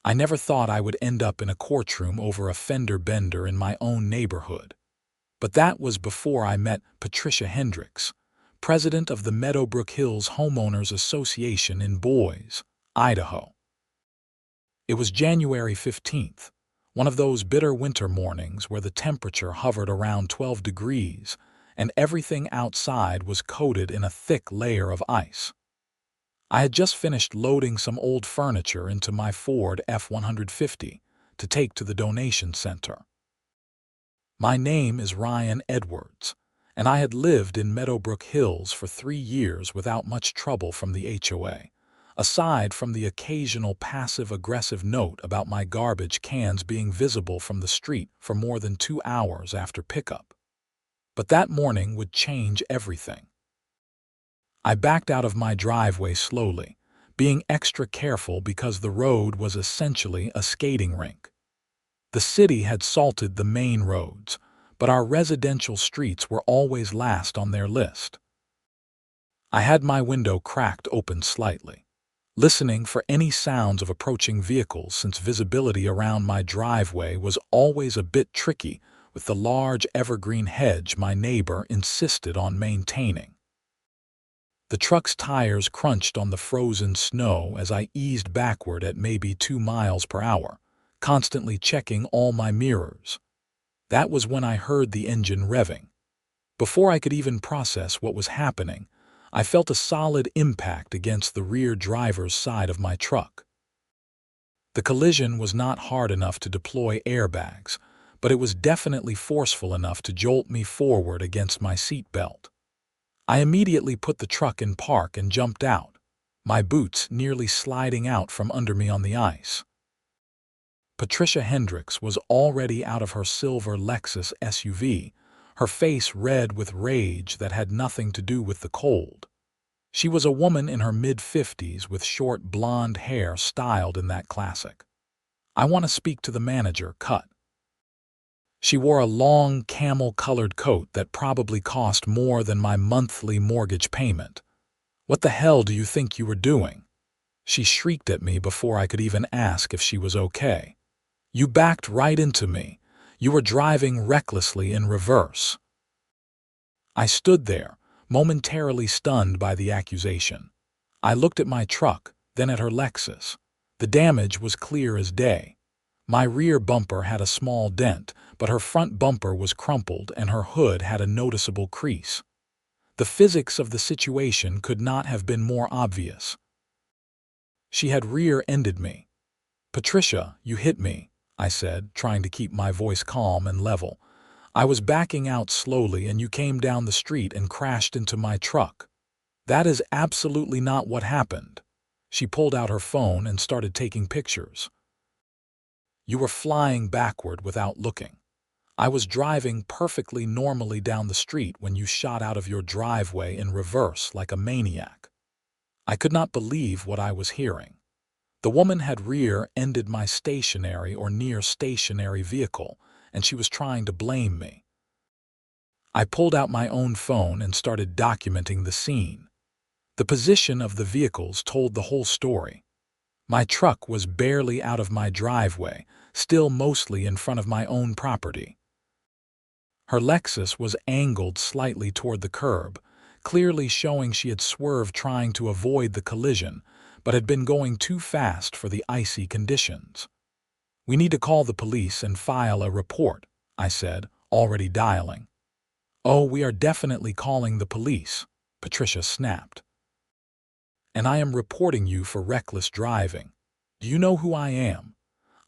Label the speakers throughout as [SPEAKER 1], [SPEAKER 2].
[SPEAKER 1] I never thought I would end up in a courtroom over a fender bender in my own neighborhood. But that was before I met Patricia Hendricks, president of the Meadowbrook Hills Homeowners Association in Boise, Idaho. It was January 15th, one of those bitter winter mornings where the temperature hovered around 12 degrees and everything outside was coated in a thick layer of ice. I had just finished loading some old furniture into my Ford F-150 to take to the donation center. My name is Ryan Edwards, and I had lived in Meadowbrook Hills for 3 years without much trouble from the HOA, aside from the occasional passive-aggressive note about my garbage cans being visible from the street for more than 2 hours after pickup. But that morning would change everything. I backed out of my driveway slowly, being extra careful because the road was essentially a skating rink. The city had salted the main roads, but our residential streets were always last on their list. I had my window cracked open slightly, listening for any sounds of approaching vehicles since visibility around my driveway was always a bit tricky with the large evergreen hedge my neighbor insisted on maintaining. The truck's tires crunched on the frozen snow as I eased backward at maybe 2 miles per hour, constantly checking all my mirrors. That was when I heard the engine revving. Before I could even process what was happening, I felt a solid impact against the rear driver's side of my truck. The collision was not hard enough to deploy airbags, but it was definitely forceful enough to jolt me forward against my seatbelt. I immediately put the truck in park and jumped out, my boots nearly sliding out from under me on the ice. Patricia Hendricks was already out of her silver Lexus SUV, her face red with rage that had nothing to do with the cold. She was a woman in her mid-50s with short blonde hair styled in that classic "I want to speak to the manager" cut. She wore a long camel-colored coat that probably cost more than my monthly mortgage payment. "What the hell do you think you were doing?" she shrieked at me before I could even ask if she was okay. "You backed right into me. You were driving recklessly in reverse." I stood there, momentarily stunned by the accusation. I looked at my truck, then at her Lexus. The damage was clear as day. My rear bumper had a small dent, but her front bumper was crumpled and her hood had a noticeable crease. The physics of the situation could not have been more obvious. She had rear-ended me. "Patricia, you hit me," I said, trying to keep my voice calm and level. "I was backing out slowly and you came down the street and crashed into my truck." "That is absolutely not what happened." She pulled out her phone and started taking pictures. "You were flying backward without looking. I was driving perfectly normally down the street when you shot out of your driveway in reverse like a maniac." I could not believe what I was hearing. The woman had rear-ended my stationary or near-stationary vehicle, and she was trying to blame me. I pulled out my own phone and started documenting the scene. The position of the vehicles told the whole story. My truck was barely out of my driveway, still mostly in front of my own property. Her Lexus was angled slightly toward the curb, clearly showing she had swerved trying to avoid the collision, but had been going too fast for the icy conditions. "We need to call the police and file a report," I said, already dialing. "Oh, we are definitely calling the police," Patricia snapped. "And I am reporting you for reckless driving. Do you know who I am?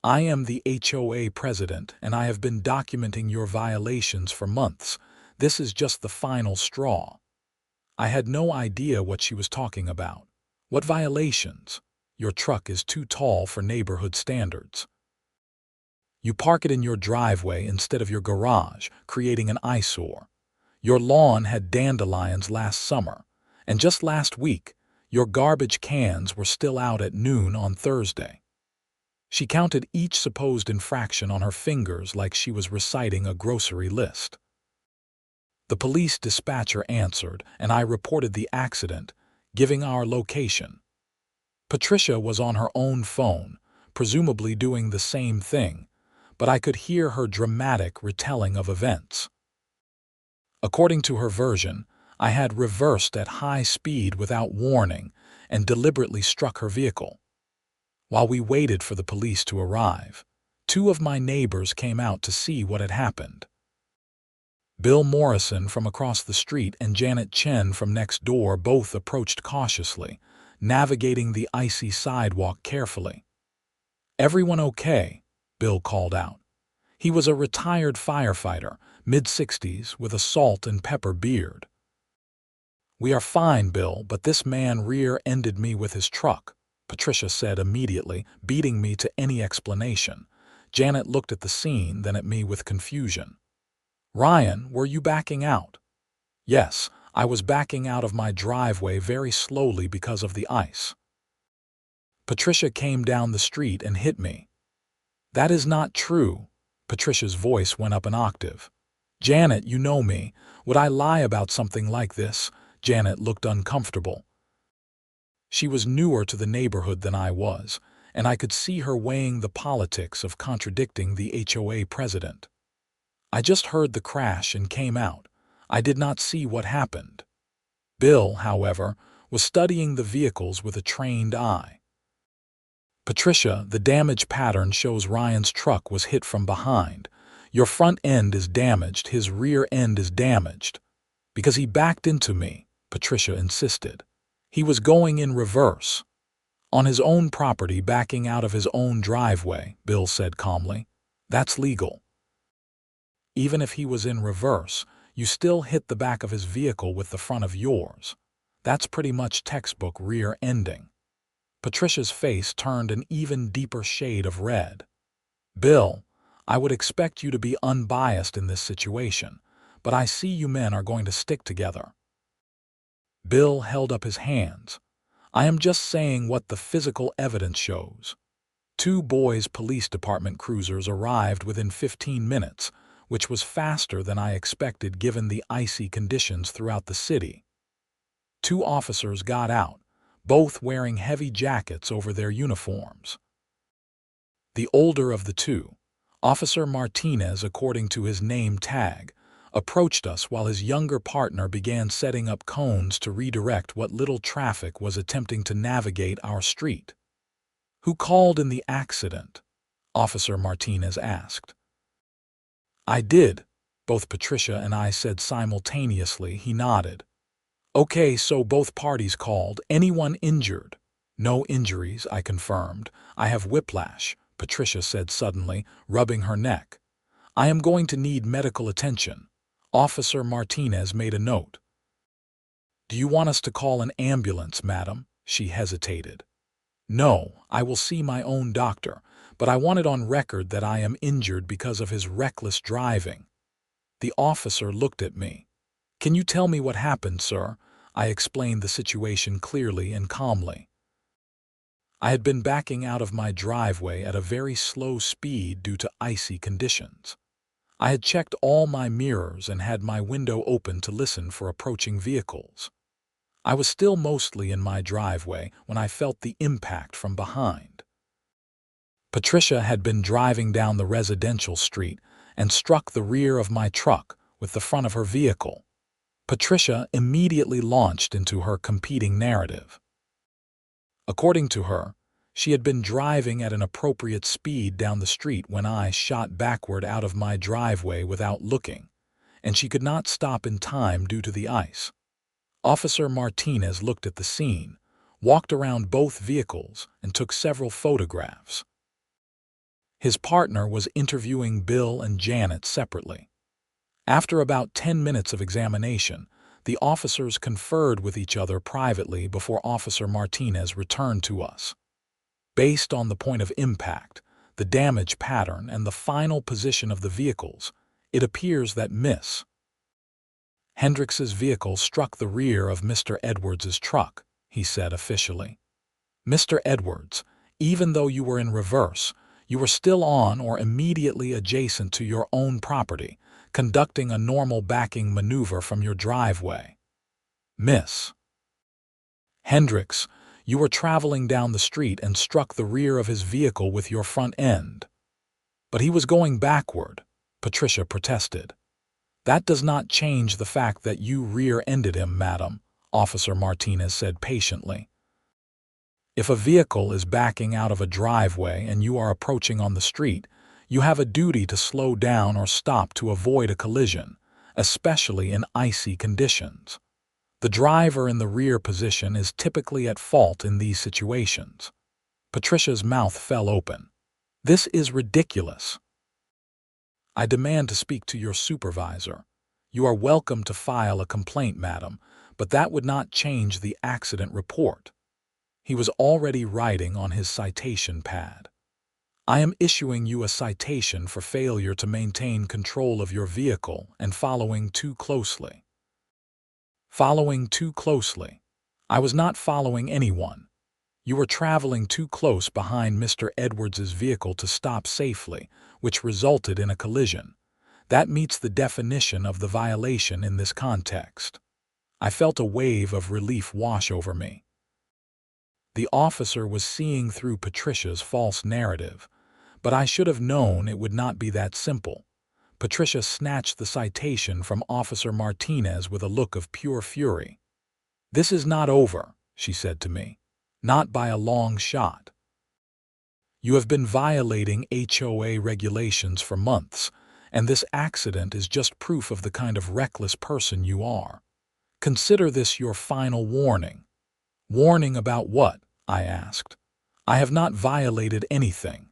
[SPEAKER 1] I am the HOA president, and I have been documenting your violations for months. This is just the final straw." I had no idea what she was talking about. "What violations?" "Your truck is too tall for neighborhood standards. You park it in your driveway instead of your garage, creating an eyesore. Your lawn had dandelions last summer, and just last week, your garbage cans were still out at noon on Thursday." She counted each supposed infraction on her fingers like she was reciting a grocery list. The police dispatcher answered, and I reported the accident, giving our location. Patricia was on her own phone, presumably doing the same thing, but I could hear her dramatic retelling of events. According to her version, I had reversed at high speed without warning and deliberately struck her vehicle. While we waited for the police to arrive, two of my neighbors came out to see what had happened. Bill Morrison from across the street and Janet Chen from next door both approached cautiously, navigating the icy sidewalk carefully. "Everyone okay?" Bill called out. He was a retired firefighter, mid-60s, with a salt and pepper beard. "We are fine, Bill, but this man rear-ended me with his truck," Patricia said immediately, beating me to any explanation. Janet looked at the scene, then at me with confusion. "Ryan, were you backing out?" "Yes, I was backing out of my driveway very slowly because of the ice. Patricia came down the street and hit me." "That is not true." Patricia's voice went up an octave. "Janet, you know me. Would I lie about something like this?" Janet looked uncomfortable. She was newer to the neighborhood than I was, and I could see her weighing the politics of contradicting the HOA president. "I just heard the crash and came out. I did not see what happened." Bill, however, was studying the vehicles with a trained eye. "Patricia, the damage pattern shows Ryan's truck was hit from behind. Your front end is damaged, his rear end is damaged." "Because he backed into me," Patricia insisted. "He was going in reverse." "On his own property, backing out of his own driveway," Bill said calmly. "That's legal. Even if he was in reverse, you still hit the back of his vehicle with the front of yours. That's pretty much textbook rear-ending." Patricia's face turned an even deeper shade of red. "Bill, I would expect you to be unbiased in this situation, but I see you men are going to stick together." Bill held up his hands. "I am just saying what the physical evidence shows." Two Boys Police Department cruisers arrived within 15 minutes, which was faster than I expected given the icy conditions throughout the city. Two officers got out, both wearing heavy jackets over their uniforms. The older of the two, Officer Martinez according to his name tag, approached us while his younger partner began setting up cones to redirect what little traffic was attempting to navigate our street. "Who called in the accident?" Officer Martinez asked. "I did," both Patricia and I said simultaneously. He nodded. "Okay, so both parties called. Anyone injured?" "No injuries," I confirmed. "I have whiplash," Patricia said suddenly, rubbing her neck. "I am going to need medical attention." Officer Martinez made a note. "Do you want us to call an ambulance, madam?" She hesitated. "No, I will see my own doctor, but I want it on record that I am injured because of his reckless driving." The officer looked at me. "Can you tell me what happened, sir?" I explained the situation clearly and calmly. I had been backing out of my driveway at a very slow speed due to icy conditions. I had checked all my mirrors and had my window open to listen for approaching vehicles. I was still mostly in my driveway when I felt the impact from behind. Patricia had been driving down the residential street and struck the rear of my truck with the front of her vehicle. Patricia immediately launched into her competing narrative. According to her, she had been driving at an appropriate speed down the street when I shot backward out of my driveway without looking, and she could not stop in time due to the ice. Officer Martinez looked at the scene, walked around both vehicles, and took several photographs. His partner was interviewing Bill and Janet separately. After about 10 minutes of examination, the officers conferred with each other privately before Officer Martinez returned to us. Based on the point of impact, the damage pattern, and the final position of the vehicles, it appears that Miss Hendricks's vehicle struck the rear of Mr. Edwards's truck, he said officially. "Mr. Edwards, even though you were in reverse, you were still on or immediately adjacent to your own property, conducting a normal backing maneuver from your driveway. Miss Hendricks, You were traveling down the street and struck the rear of his vehicle with your front end. But he was going backward, Patricia protested. That does not change the fact that you rear-ended him, madam, Officer Martinez said patiently. If a vehicle is backing out of a driveway and you are approaching on the street, you have a duty to slow down or stop to avoid a collision, especially in icy conditions. The driver in the rear position is typically at fault in these situations. Patricia's mouth fell open. This is ridiculous. I demand to speak to your supervisor. You are welcome to file a complaint, madam, but that would not change the accident report. He was already writing on his citation pad. I am issuing you a citation for failure to maintain control of your vehicle and following too closely. Following too closely. I was not following anyone. You were traveling too close behind Mr. Edwards's vehicle to stop safely, which resulted in a collision. That meets the definition of the violation in this context. I felt a wave of relief wash over me. The officer was seeing through Patricia's false narrative, but I should have known it would not be that simple. Patricia snatched the citation from Officer Martinez with a look of pure fury. "This is not over," she said to me. "Not by a long shot. You have been violating HOA regulations for months, and this accident is just proof of the kind of reckless person you are. Consider this your final warning." "Warning about what?" I asked. "I have not violated anything."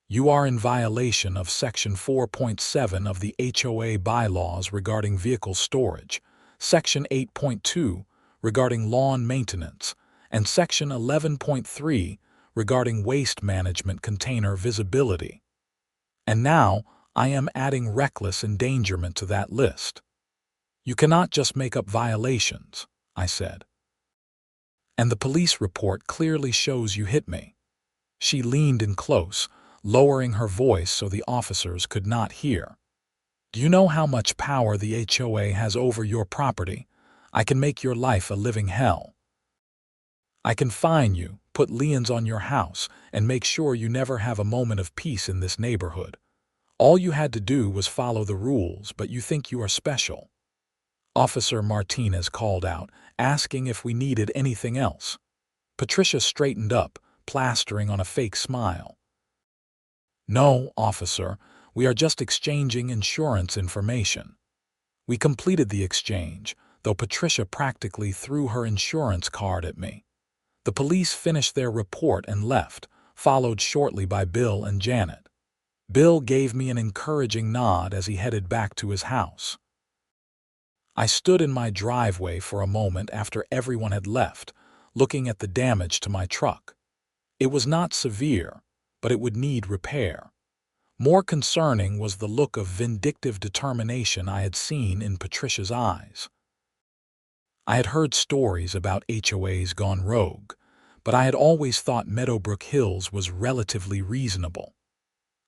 [SPEAKER 1] "You are in violation of Section 4.7 of the HOA bylaws regarding vehicle storage, Section 8.2 regarding lawn maintenance, and Section 11.3 regarding waste management container visibility. And now I am adding reckless endangerment to that list. You cannot just make up violations," I said. "And the police report clearly shows you hit me." She leaned in close, lowering her voice so the officers could not hear. "Do you know how much power the HOA has over your property? I can make your life a living hell. I can fine you, put liens on your house, and make sure you never have a moment of peace in this neighborhood. All you had to do was follow the rules, but you think you are special." Officer Martinez called out, asking if we needed anything else. Patricia straightened up, plastering on a fake smile. "No, officer, we are just exchanging insurance information." We completed the exchange, though Patricia practically threw her insurance card at me. The police finished their report and left, followed shortly by Bill and Janet. Bill gave me an encouraging nod as he headed back to his house. I stood in my driveway for a moment after everyone had left, looking at the damage to my truck. It was not severe, but it would need repair. More concerning was the look of vindictive determination I had seen in Patricia's eyes. I had heard stories about HOAs gone rogue, but I had always thought Meadowbrook Hills was relatively reasonable.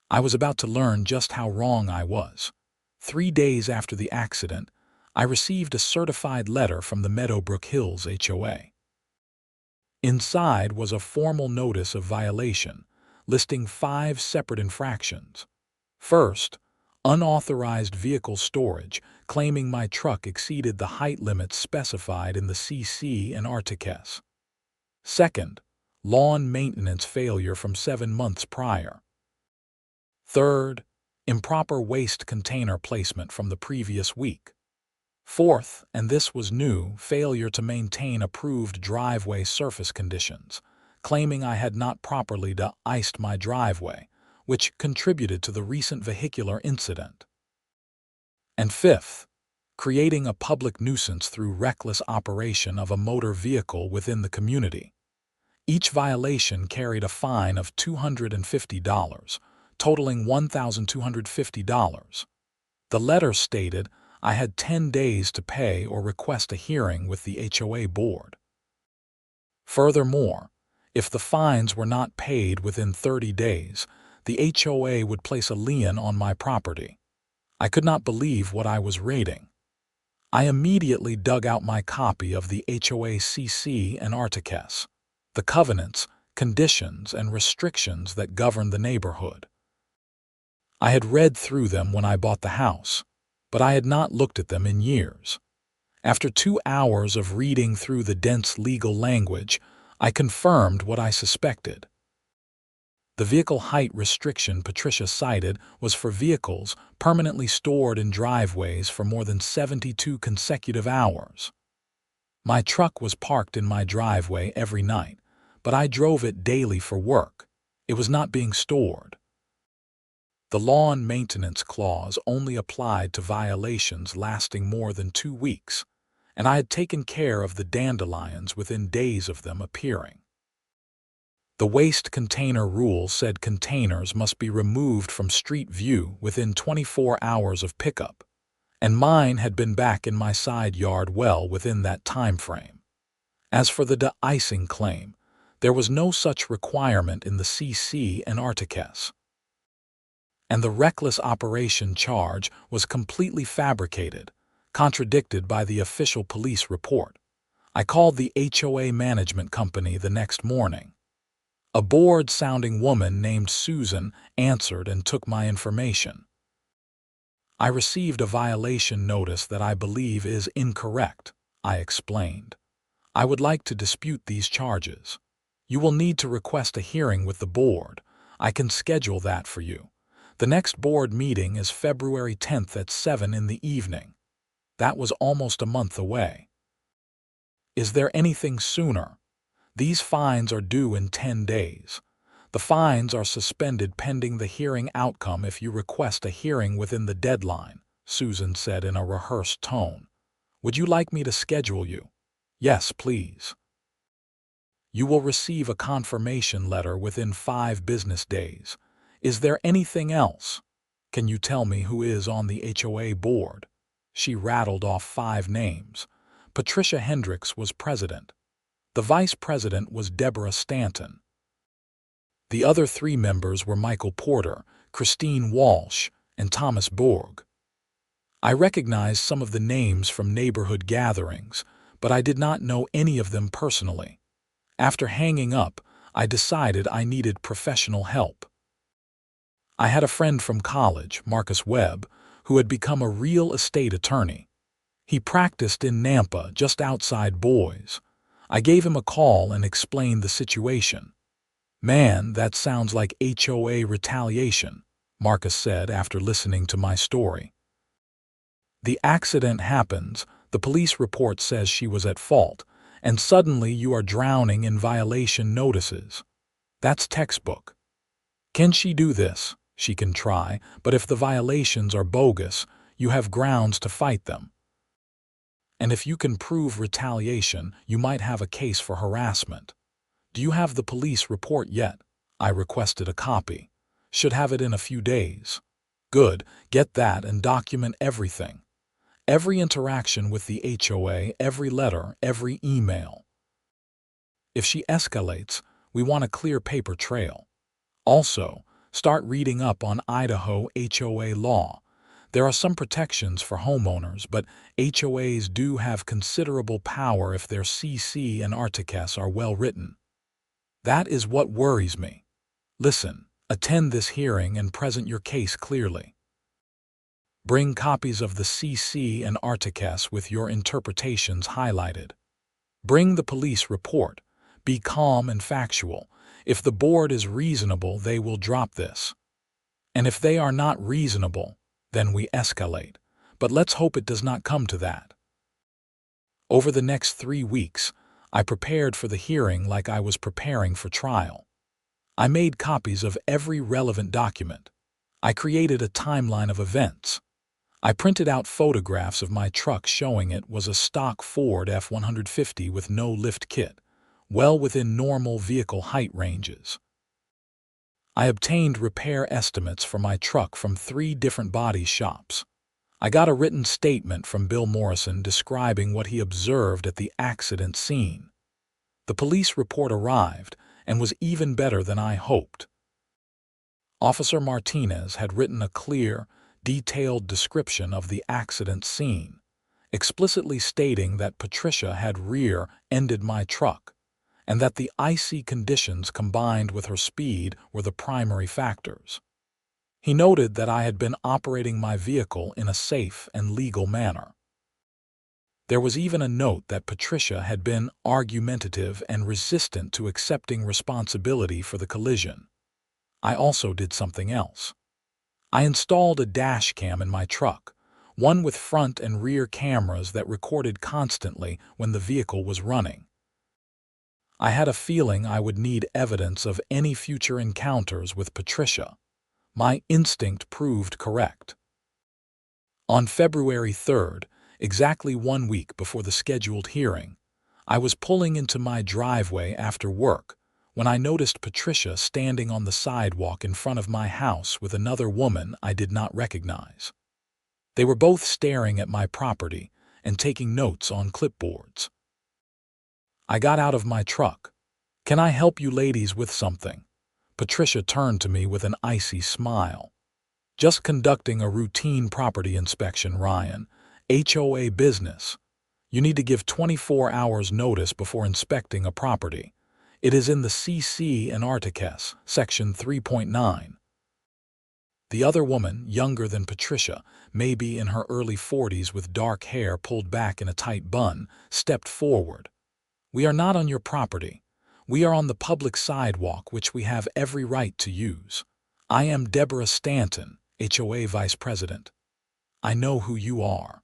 [SPEAKER 1] I was about to learn just how wrong I was. 3 days after the accident, I received a certified letter from the Meadowbrook Hills HOA. Inside was a formal notice of violation, listing 5 separate infractions. First, unauthorized vehicle storage, claiming my truck exceeded the height limits specified in the CC and Articus. Second, lawn maintenance failure from 7 months prior. Third, improper waste container placement from the previous week. Fourth, and this was new, failure to maintain approved driveway surface conditions, claiming I had not properly de-iced my driveway, which contributed to the recent vehicular incident. And fifth, creating a public nuisance through reckless operation of a motor vehicle within the community. Each violation carried a fine of $250, totaling $1,250. The letter stated I had 10 days to pay or request a hearing with the HOA board. Furthermore, if the fines were not paid within 30 days, the HOA would place a lien on my property. I could not believe what I was reading. I immediately dug out my copy of the HOA CC and Articus, the covenants, conditions, and restrictions that govern the neighborhood. I had read through them when I bought the house, but I had not looked at them in years. After 2 hours of reading through the dense legal language, I confirmed what I suspected. The vehicle height restriction Patricia cited was for vehicles permanently stored in driveways for more than 72 consecutive hours. My truck was parked in my driveway every night, but I drove it daily for work. It was not being stored. The lawn maintenance clause only applied to violations lasting more than 2 weeks, and I had taken care of the dandelions within days of them appearing. The waste container rule said containers must be removed from street view within 24 hours of pickup, and mine had been back in my side yard well within that time frame. As for the de-icing claim, there was no such requirement in the CC and Articus. And the reckless operation charge was completely fabricated, contradicted by the official police report. I called the HOA management company the next morning. A bored-sounding woman named Susan answered and took my information. I received a violation notice that I believe is incorrect, I explained. I would like to dispute these charges. You will need to request a hearing with the board. I can schedule that for you. The next board meeting is February 10th at 7 in the evening. That was almost a month away. Is there anything sooner? These fines are due in 10 days. The fines are suspended pending the hearing outcome if you request a hearing within the deadline, Susan said in a rehearsed tone. Would you like me to schedule you? Yes, please. You will receive a confirmation letter within 5 business days. Is there anything else? Can you tell me who is on the HOA board? She rattled off 5 names. Patricia Hendricks was president. The vice president was Deborah Stanton. The other 3 members were Michael Porter, Christine Walsh, and Thomas Borg. I recognized some of the names from neighborhood gatherings, but I did not know any of them personally. After hanging up, I decided I needed professional help. I had a friend from college, Marcus Webb, who had become a real estate attorney. He practiced in Nampa, just outside Boise. I gave him a call and explained the situation. Man, that sounds like HOA retaliation, Marcus said after listening to my story. The accident happens, the police report says she was at fault, and suddenly you are drowning in violation notices. That's textbook. Can she do this? She can try, but if the violations are bogus, you have grounds to fight them. And if you can prove retaliation, you might have a case for harassment. Do you have the police report yet? I requested a copy. Should have it in a few days. Good, get that and document everything. Every interaction with the HOA, every letter, every email. If she escalates, we want a clear paper trail. Also, start reading up on Idaho HOA law. There are some protections for homeowners, but HOAs do have considerable power if their CC and Articus are well written. That is what worries me. Listen, attend this hearing and present your case clearly. Bring copies of the CC and Articus with your interpretations highlighted. Bring the police report. Be calm and factual. If the board is reasonable, they will drop this. And if they are not reasonable, then we escalate. But let's hope it does not come to that. Over the next 3 weeks, I prepared for the hearing like I was preparing for trial. I made copies of every relevant document. I created a timeline of events. I printed out photographs of my truck showing it was a stock Ford F-150 with no lift kit, well within normal vehicle height ranges. I obtained repair estimates for my truck from 3 different body shops. I got a written statement from Bill Morrison describing what he observed at the accident scene. The police report arrived and was even better than I hoped. Officer Martinez had written a clear, detailed description of the accident scene, explicitly stating that Patricia had rear-ended my truck, and that the icy conditions combined with her speed were the primary factors. He noted that I had been operating my vehicle in a safe and legal manner. There was even a note that Patricia had been argumentative and resistant to accepting responsibility for the collision. I also did something else. I installed a dash cam in my truck, one with front and rear cameras that recorded constantly when the vehicle was running. I had a feeling I would need evidence of any future encounters with Patricia. My instinct proved correct. On February 3rd, exactly 1 week before the scheduled hearing, I was pulling into my driveway after work when I noticed Patricia standing on the sidewalk in front of my house with another woman I did not recognize. They were both staring at my property and taking notes on clipboards. I got out of my truck. "Can I help you ladies with something?" Patricia turned to me with an icy smile. "Just conducting a routine property inspection, Ryan. HOA business. You need to give 24 hours notice before inspecting a property. It is in the CC and Articus, Section 3.9. The other woman, younger than Patricia, maybe in her early 40s with dark hair pulled back in a tight bun, stepped forward. "We are not on your property. We are on the public sidewalk, which we have every right to use. I am Deborah Stanton, HOA Vice President. I know who you are.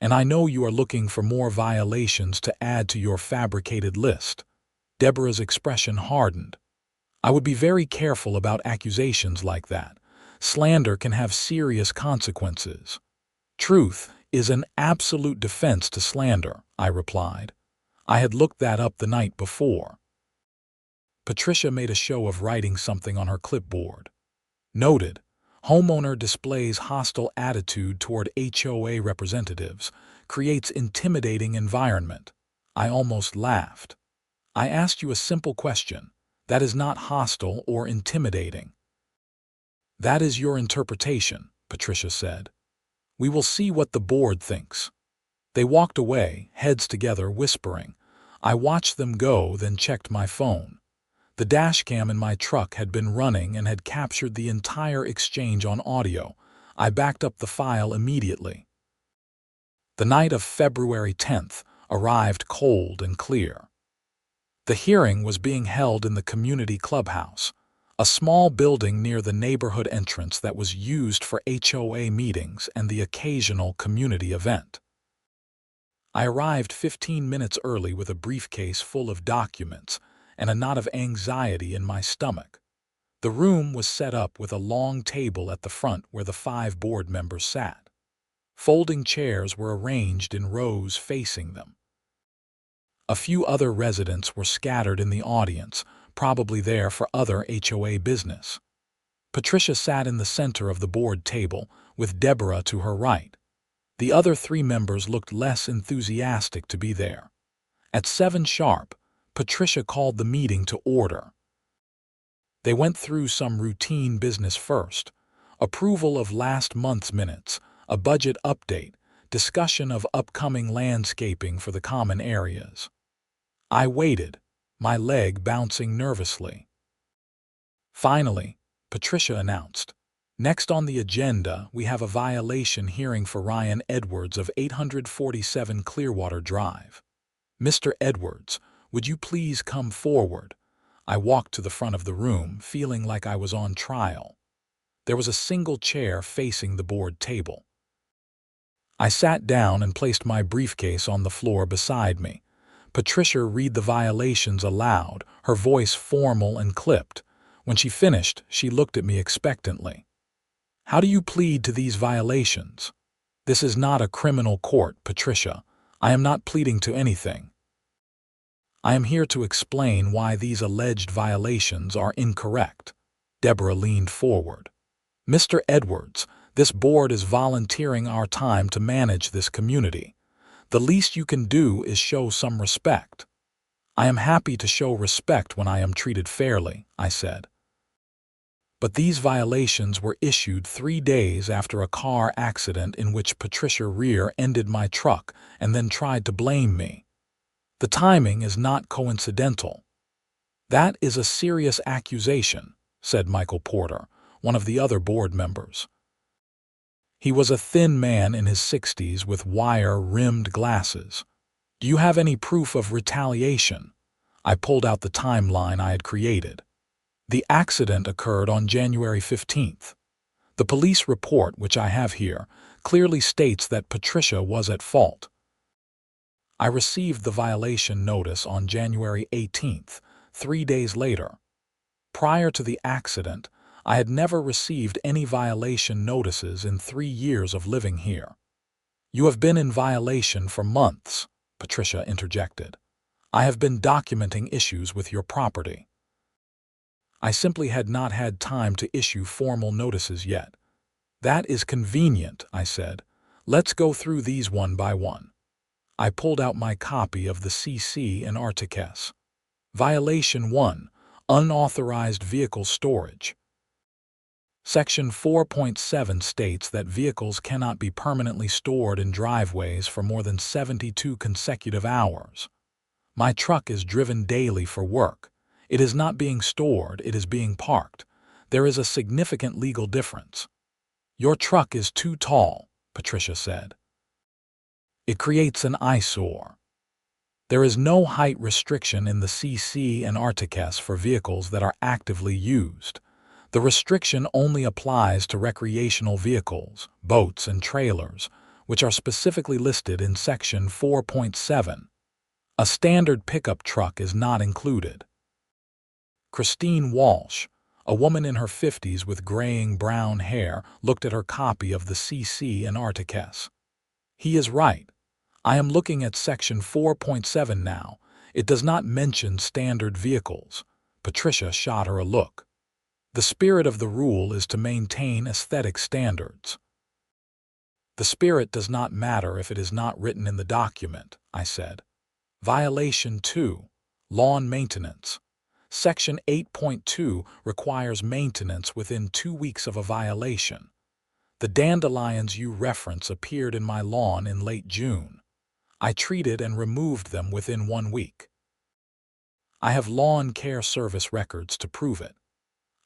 [SPEAKER 1] And I know you are looking for more violations to add to your fabricated list." Deborah's expression hardened. "I would be very careful about accusations like that. Slander can have serious consequences." "Truth is an absolute defense to slander," I replied. I had looked that up the night before. Patricia made a show of writing something on her clipboard. Noted, homeowner displays hostile attitude toward HOA representatives, creates intimidating environment. I almost laughed. "I asked you a simple question. That is not hostile or intimidating." "That is your interpretation," Patricia said. "We will see what the board thinks." They walked away, heads together, whispering. I watched them go, then checked my phone. The dashcam in my truck had been running and had captured the entire exchange on audio. I backed up the file immediately. The night of February 10th arrived cold and clear. The hearing was being held in the community clubhouse, a small building near the neighborhood entrance that was used for HOA meetings and the occasional community event. I arrived 15 minutes early with a briefcase full of documents and a knot of anxiety in my stomach. The room was set up with a long table at the front where the 5 board members sat. Folding chairs were arranged in rows facing them. A few other residents were scattered in the audience, probably there for other HOA business. Patricia sat in the center of the board table, with Deborah to her right. The other 3 members looked less enthusiastic to be there. At 7 sharp, Patricia called the meeting to order. They went through some routine business first: approval of last month's minutes, a budget update, discussion of upcoming landscaping for the common areas. I waited, my leg bouncing nervously. Finally, Patricia announced, "Next on the agenda, we have a violation hearing for Ryan Edwards of 847 Clearwater Drive. Mr. Edwards, would you please come forward?" I walked to the front of the room, feeling like I was on trial. There was a single chair facing the board table. I sat down and placed my briefcase on the floor beside me. Patricia read the violations aloud, her voice formal and clipped. When she finished, she looked at me expectantly. "How do you plead to these violations?" "This is not a criminal court, Patricia. I am not pleading to anything. I am here to explain why these alleged violations are incorrect." Deborah leaned forward. "Mr. Edwards, this board is volunteering our time to manage this community. The least you can do is show some respect." "I am happy to show respect when I am treated fairly," I said. But these violations were issued 3 days after a car accident in which Patricia rear-ended my truck and then tried to blame me. The timing is not coincidental. That is a serious accusation, said Michael Porter, one of the other board members. He was a thin man in his 60s with wire-rimmed glasses. Do you have any proof of retaliation? I pulled out the timeline I had created. The accident occurred on January 15th. The police report, which I have here, clearly states that Patricia was at fault. I received the violation notice on January 18th, 3 days later. Prior to the accident, I had never received any violation notices in 3 years of living here. You have been in violation for months, Patricia interjected. I have been documenting issues with your property. I simply had not had time to issue formal notices yet. That is convenient, I said. Let's go through these one by one. I pulled out my copy of the CC and Articus. Violation 1. Unauthorized vehicle storage. Section 4.7 states that vehicles cannot be permanently stored in driveways for more than 72 consecutive hours. My truck is driven daily for work. It is not being stored, it is being parked. There is a significant legal difference. Your truck is too tall, Patricia said. It creates an eyesore. There is no height restriction in the CC and Articus for vehicles that are actively used. The restriction only applies to recreational vehicles, boats, and trailers, which are specifically listed in Section 4.7. A standard pickup truck is not included. Christine Walsh, a woman in her 50s with graying brown hair, looked at her copy of the CC and Articus. He is right. I am looking at Section 4.7 now. It does not mention standard vehicles. Patricia shot her a look. The spirit of the rule is to maintain aesthetic standards. The spirit does not matter if it is not written in the document, I said. Violation 2. Lawn maintenance. Section 8.2 requires maintenance within 2 weeks of a violation. The dandelions you reference appeared in my lawn in late June. I treated and removed them within 1 week. I have lawn care service records to prove it.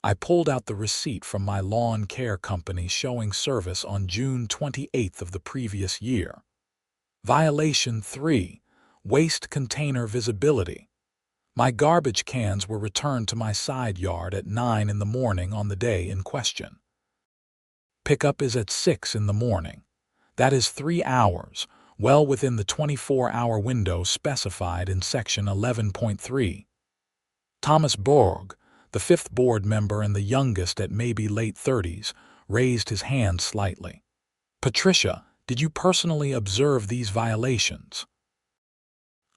[SPEAKER 1] I pulled out the receipt from my lawn care company showing service on June 28th of the previous year. Violation 3. Waste container visibility. My garbage cans were returned to my side yard at 9 in the morning on the day in question. Pickup is at 6 in the morning. That is 3 hours, well within the 24-hour window specified in Section 11.3. Thomas Borg, the 5th board member and the youngest at maybe late 30s, raised his hand slightly. Patricia, did you personally observe these violations?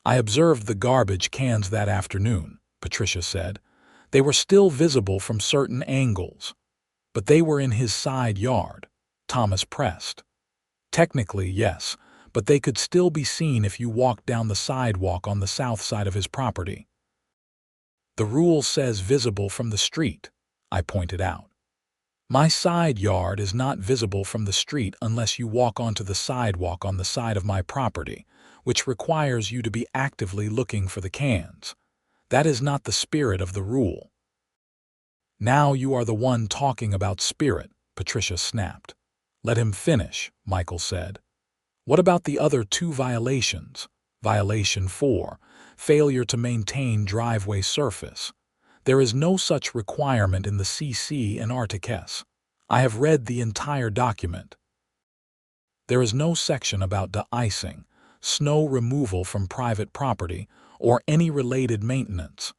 [SPEAKER 1] I observed the garbage cans that afternoon, Patricia said. They were still visible from certain angles. But they were in his side yard, Thomas pressed. Technically, yes, but they could still be seen if you walked down the sidewalk on the south side of his property. The rule says visible from the street, I pointed out. My side yard is not visible from the street unless you walk onto the sidewalk on the side of my property, which requires you to be actively looking for the cans. That is not the spirit of the rule. Now you are the one talking about spirit, Patricia snapped. Let him finish, Michael said. What about the other 2 violations? Violation 4. Failure to maintain driveway surface. There is no such requirement in the CC and Articus. I have read the entire document. There is no section about de-icing, snow removal from private property, or any related maintenance.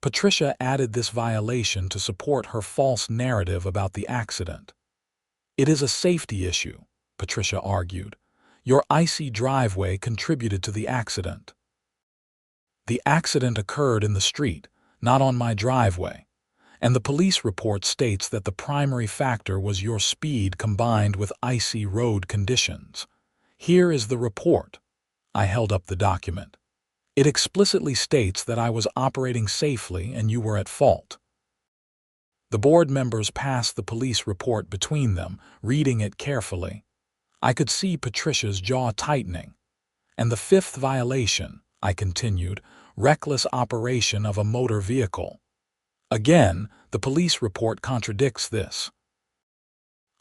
[SPEAKER 1] Patricia added this violation to support her false narrative about the accident. It is a safety issue, Patricia argued. Your icy driveway contributed to the accident. The accident occurred in the street, not on my driveway, and the police report states that the primary factor was your speed combined with icy road conditions. Here is the report. I held up the document. It explicitly states that I was operating safely and you were at fault. The board members passed the police report between them, reading it carefully. I could see Patricia's jaw tightening. And the fifth violation, I continued, reckless operation of a motor vehicle. Again, the police report contradicts this.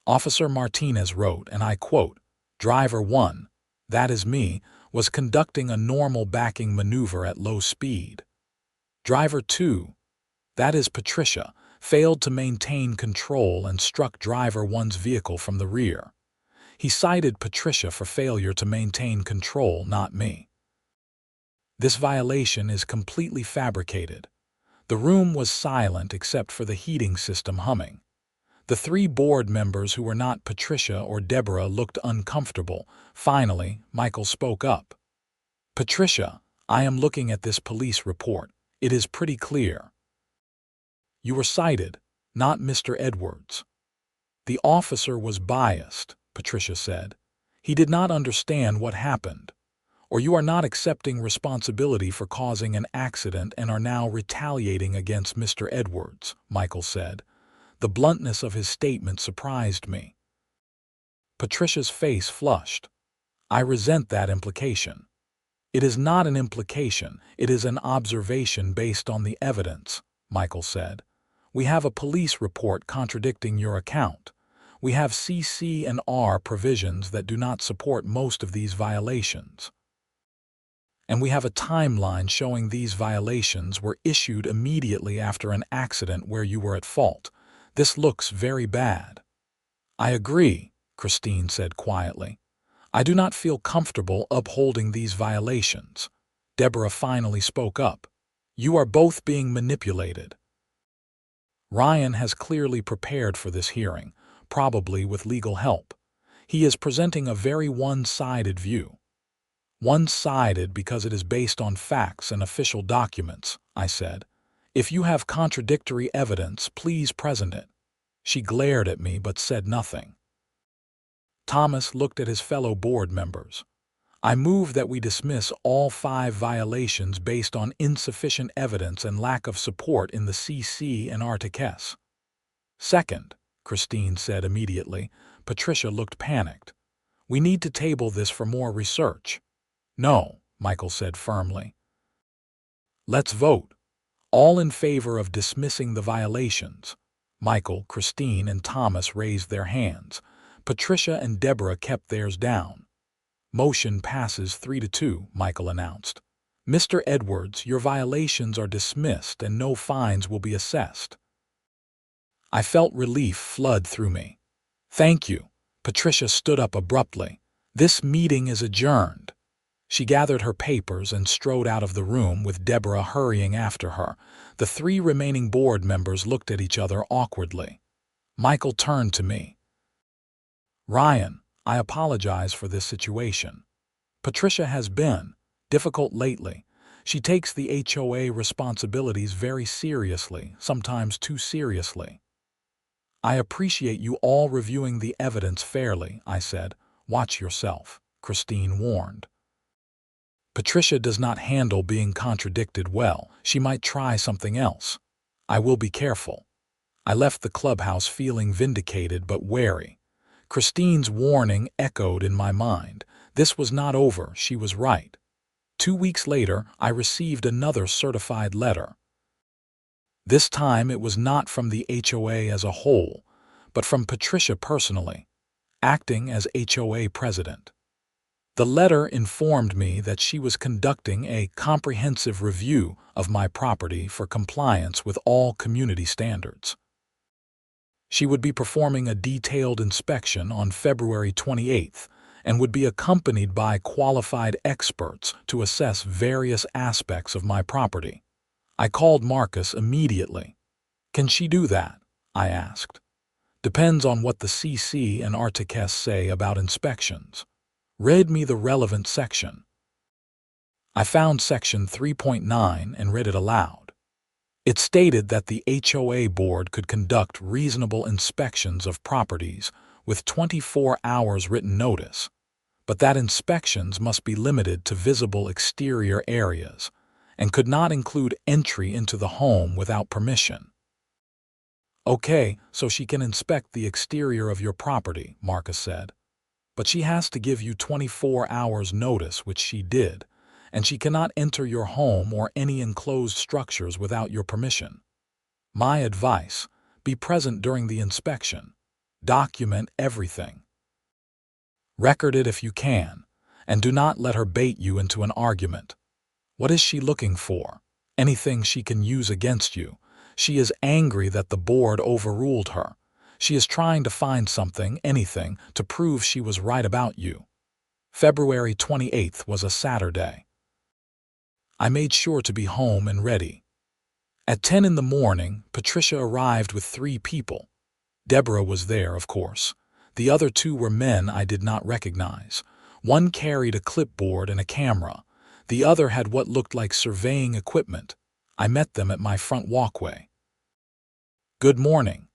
[SPEAKER 1] Officer Martinez wrote, and I quote, "Driver 1, that is me, was conducting a normal backing maneuver at low speed. Driver 2, that is Patricia, failed to maintain control and struck Driver 1's vehicle from the rear." He cited Patricia for failure to maintain control, not me. This violation is completely fabricated. The room was silent except for the heating system humming. The three board members who were not Patricia or Deborah looked uncomfortable. Finally, Michael spoke up. "Patricia, I am looking at this police report. It is pretty clear. You were cited, not Mr. Edwards." "The officer was biased," Patricia said. "He did not understand what happened. Or you are not accepting responsibility for causing an accident and are now retaliating against Mr. Edwards," Michael said. The bluntness of his statement surprised me. Patricia's face flushed. "I resent that implication." "It is not an implication, it is an observation based on the evidence," Michael said. "We have a police report contradicting your account. We have CC and R provisions that do not support most of these violations. And we have a timeline showing these violations were issued immediately after an accident where you were at fault. This looks very bad." "I agree," Christine said quietly. "I do not feel comfortable upholding these violations." Deborah finally spoke up. "You are both being manipulated." Ryan has clearly prepared for this hearing, probably with legal help. He is presenting a very one-sided view. "One-sided because it is based on facts and official documents," I said. "If you have contradictory evidence, please present it." She glared at me but said nothing. Thomas looked at his fellow board members. "I move that we dismiss all 5 violations based on insufficient evidence and lack of support in the CC and RTCS." "Second," Christine said immediately. Patricia looked panicked. "We need to table this for more research." "No," Michael said firmly. "Let's vote. All in favor of dismissing the violations." Michael, Christine, and Thomas raised their hands. Patricia and Deborah kept theirs down. "Motion passes 3-2, Michael announced. "Mr. Edwards, your violations are dismissed and no fines will be assessed." I felt relief flood through me. "Thank you." Patricia stood up abruptly. "This meeting is adjourned." She gathered her papers and strode out of the room with Deborah hurrying after her. The 3 remaining board members looked at each other awkwardly. Michael turned to me. "Ryan, I apologize for this situation. Patricia has been difficult lately. She takes the HOA responsibilities very seriously, sometimes too seriously." "I appreciate you all reviewing the evidence fairly," I said. "Watch yourself," Christine warned. "Patricia does not handle being contradicted well. She might try something else. I will be careful." I left the clubhouse feeling vindicated but wary. Christine's warning echoed in my mind. This was not over, she was right. 2 weeks later, I received another certified letter. This time it was not from the HOA as a whole, but from Patricia personally, acting as HOA president. The letter informed me that she was conducting a comprehensive review of my property for compliance with all community standards. She would be performing a detailed inspection on February 28th and would be accompanied by qualified experts to assess various aspects of my property. I called Marcus immediately. "Can she do that?" I asked. "Depends on what the CC and RTCS say about inspections." "Read me the relevant section." I found section 3.9 and read it aloud. It stated that the HOA board could conduct reasonable inspections of properties with 24 hours written notice, but that inspections must be limited to visible exterior areas and could not include entry into the home without permission. Okay, so she can inspect the exterior of your property, Marcus said. But she has to give you 24 hours notice, which she did, and she cannot enter your home or any enclosed structures without your permission. My advice: be present during the inspection. Document everything. Record it if you can, and do not let her bait you into an argument. What is she looking for? Anything she can use against you. She is angry that the board overruled her. She is trying to find something, anything, to prove she was right about you. February 28th was a Saturday. I made sure to be home and ready. At 10 in the morning, Patricia arrived with 3 people. Deborah was there, of course. The other 2 were men I did not recognize. One carried a clipboard and a camera. The other had what looked like surveying equipment. I met them at my front walkway. "Good morning,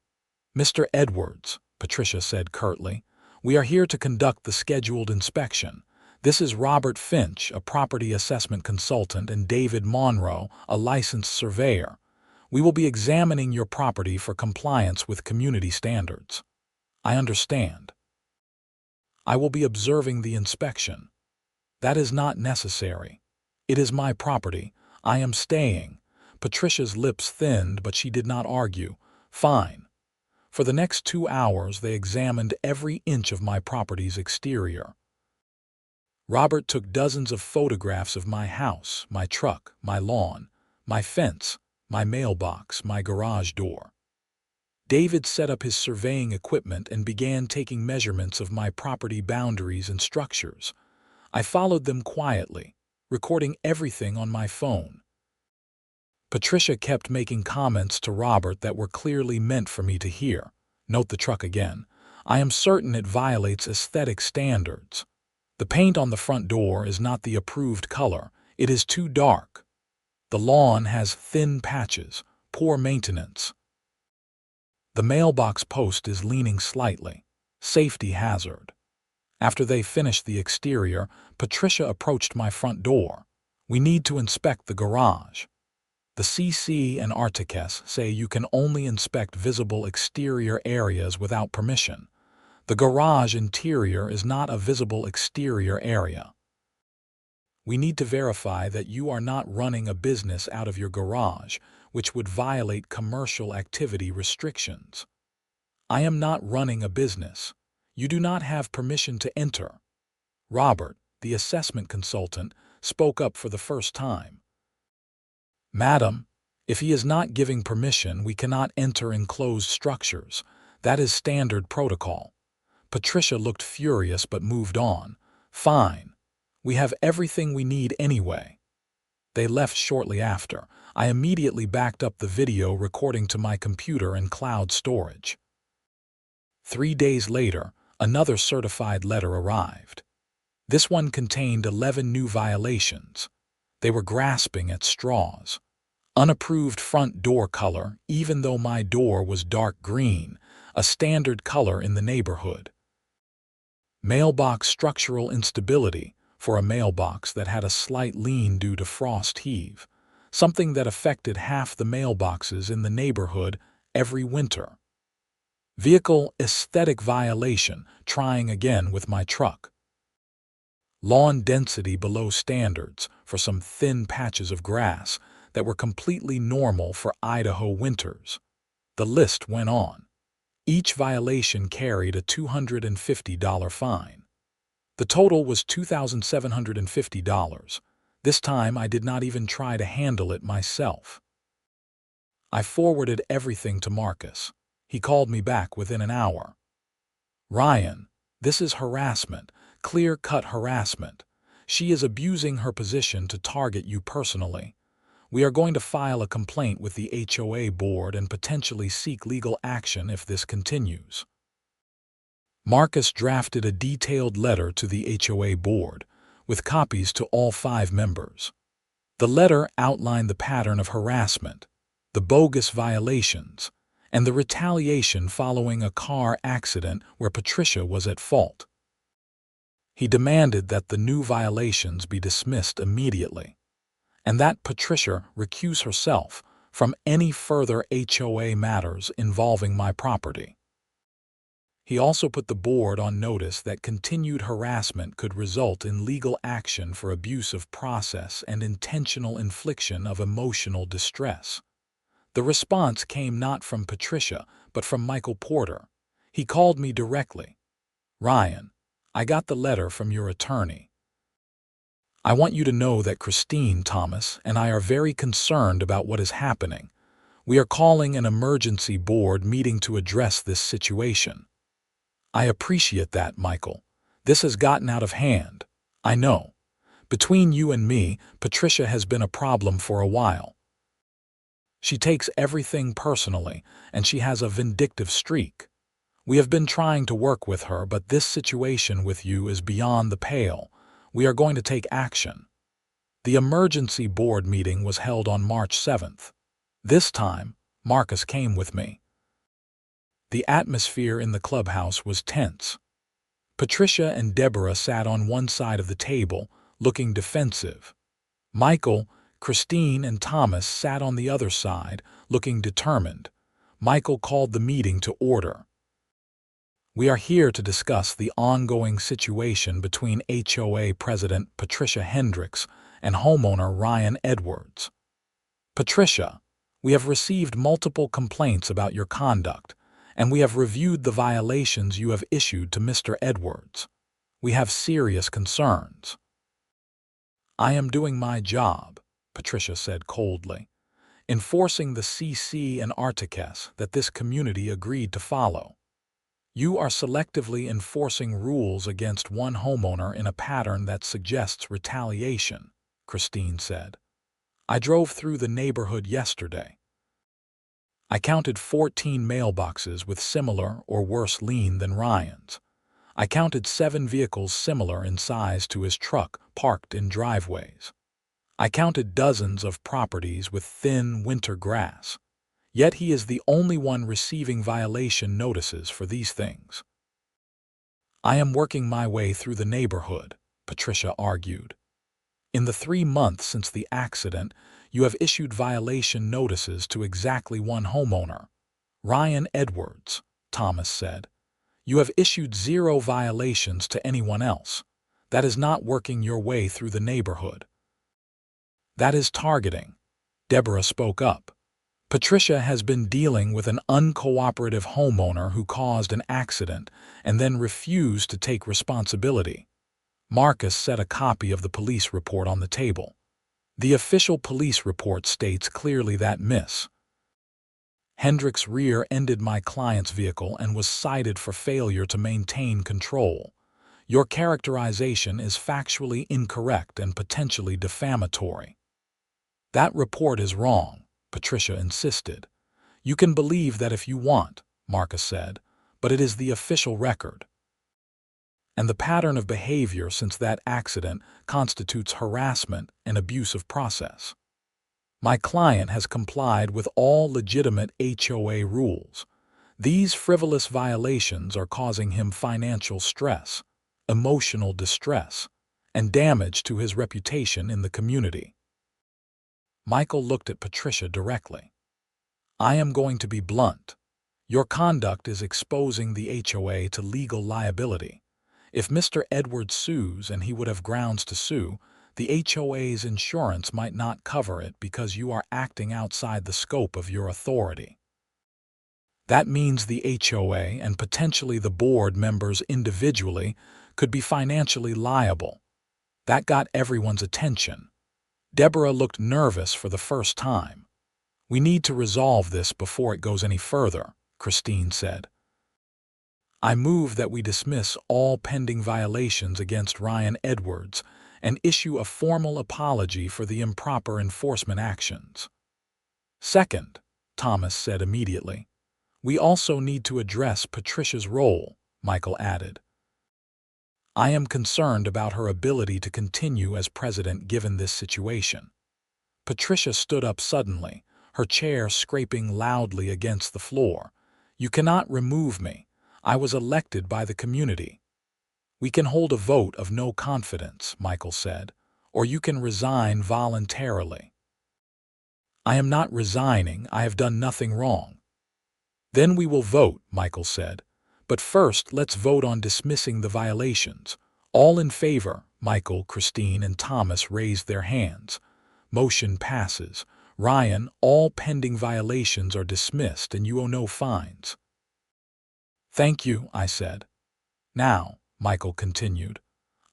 [SPEAKER 1] Mr. Edwards," Patricia said curtly. "We are here to conduct the scheduled inspection. This is Robert Finch, a property assessment consultant, and David Monroe, a licensed surveyor. We will be examining your property for compliance with community standards." "I understand." "I will be observing the inspection." "That is not necessary. It is my property. I am staying." Patricia's lips thinned, but she did not argue. "Fine." For the next 2 hours they examined every inch of my property's exterior. Robert took dozens of photographs of my house, my truck, my lawn, my fence, my mailbox, my garage door. David set up his surveying equipment and began taking measurements of my property boundaries and structures. I followed them quietly, recording everything on my phone. Patricia kept making comments to Robert that were clearly meant for me to hear. "Note the truck again. I am certain it violates aesthetic standards. The paint on the front door is not the approved color. It is too dark. The lawn has thin patches, poor maintenance. The mailbox post is leaning slightly. Safety hazard." After they finished the exterior, Patricia approached my front door. "We need to inspect the garage. The CC and Articus say you can only inspect visible exterior areas without permission. The garage interior is not a visible exterior area. We need to verify that you are not running a business out of your garage, which would violate commercial activity restrictions." "I am not running a business. You do not have permission to enter." Robert, the assessment consultant, spoke up for the first time. "Madam, if he is not giving permission, we cannot enter enclosed structures. That is standard protocol." Patricia looked furious but moved on. "Fine. We have everything we need anyway." They left shortly after. I immediately backed up the video recording to my computer and cloud storage. 3 days later, another certified letter arrived. This one contained 11 new violations. They were grasping at straws. Unapproved front door color, even though my door was dark green, a standard color in the neighborhood. Mailbox structural instability, for a mailbox that had a slight lean due to frost heave, something that affected half the mailboxes in the neighborhood every winter. Vehicle aesthetic violation, trying again with my truck. Lawn density below standards for some thin patches of grass that were completely normal for Idaho winters. The list went on. Each violation carried a $250 fine. The total was $2,750. This time I did not even try to handle it myself. I forwarded everything to Marcus. He called me back within an hour. "Ryan, this is harassment, clear-cut harassment. She is abusing her position to target you personally. We are going to file a complaint with the HOA board and potentially seek legal action if this continues." Marcus drafted a detailed letter to the HOA board, with copies to all 5 members. The letter outlined the pattern of harassment, the bogus violations, and the retaliation following a car accident where Patricia was at fault. He demanded that the new violations be dismissed immediately, and that Patricia recuse herself from any further HOA matters involving my property. He also put the board on notice that continued harassment could result in legal action for abuse of process and intentional infliction of emotional distress. The response came not from Patricia, but from Michael Porter. He called me directly. "Ryan, I got the letter from your attorney. I want you to know that Christine, Thomas, and I are very concerned about what is happening. We are calling an emergency board meeting to address this situation." "I appreciate that, Michael. This has gotten out of hand. I know. Between you and me, Patricia has been a problem for a while. She takes everything personally, and she has a vindictive streak. We have been trying to work with her, but this situation with you is beyond the pale. We are going to take action." The emergency board meeting was held on March 7th. This time, Marcus came with me. The atmosphere in the clubhouse was tense. Patricia and Deborah sat on one side of the table, looking defensive. Michael, Christine, and Thomas sat on the other side, looking determined. Michael called the meeting to order. "We are here to discuss the ongoing situation between HOA President Patricia Hendricks and homeowner Ryan Edwards. Patricia, we have received multiple complaints about your conduct, and we have reviewed the violations you have issued to Mr. Edwards. We have serious concerns." "I am doing my job," Patricia said coldly, "enforcing the CC and Articus that this community agreed to follow. You are selectively enforcing rules against one homeowner in a pattern that suggests retaliation," Christine said. "I drove through the neighborhood yesterday. I counted 14 mailboxes with similar or worse lien than Ryan's. I counted 7 vehicles similar in size to his truck parked in driveways. I counted dozens of properties with thin winter grass. Yet he is the only one receiving violation notices for these things." "I am working my way through the neighborhood," Patricia argued. "In the 3 months since the accident, you have issued violation notices to exactly one homeowner, Ryan Edwards," Thomas said. "You have issued 0 violations to anyone else. That is not working your way through the neighborhood." "That is targeting," Deborah spoke up. "Patricia has been dealing with an uncooperative homeowner who caused an accident and then refused to take responsibility." Marcus set a copy of the police report on the table. "The official police report states clearly that Miss Hendricks rear-ended my client's vehicle and was cited for failure to maintain control. Your characterization is factually incorrect and potentially defamatory." "That report is wrong," Patricia insisted. "You can believe that if you want," Marcus said, "but it is the official record. And the pattern of behavior since that accident constitutes harassment and abuse of process. My client has complied with all legitimate HOA rules. These frivolous violations are causing him financial stress, emotional distress, and damage to his reputation in the community." Michael looked at Patricia directly. "I am going to be blunt. Your conduct is exposing the HOA to legal liability. If Mr. Edwards sues, and he would have grounds to sue, the HOA's insurance might not cover it because you are acting outside the scope of your authority. That means the HOA and potentially the board members individually could be financially liable." That got everyone's attention. Deborah looked nervous for the first time. "We need to resolve this before it goes any further," Christine said. "I move that we dismiss all pending violations against Ryan Edwards and issue a formal apology for the improper enforcement actions." "Second," Thomas said immediately. "We also need to address Patricia's role," Michael added. "I am concerned about her ability to continue as president given this situation." Patricia stood up suddenly, her chair scraping loudly against the floor. "You cannot remove me. I was elected by the community." "We can hold a vote of no confidence," Michael said, "or you can resign voluntarily." I am not resigning. I have done nothing wrong. Then we will vote, Michael said. But first, let's vote on dismissing the violations. All in favor, Michael, Christine, and Thomas raised their hands. Motion passes. Ryan, all pending violations are dismissed and you owe no fines. Thank you, I said. Now, Michael continued,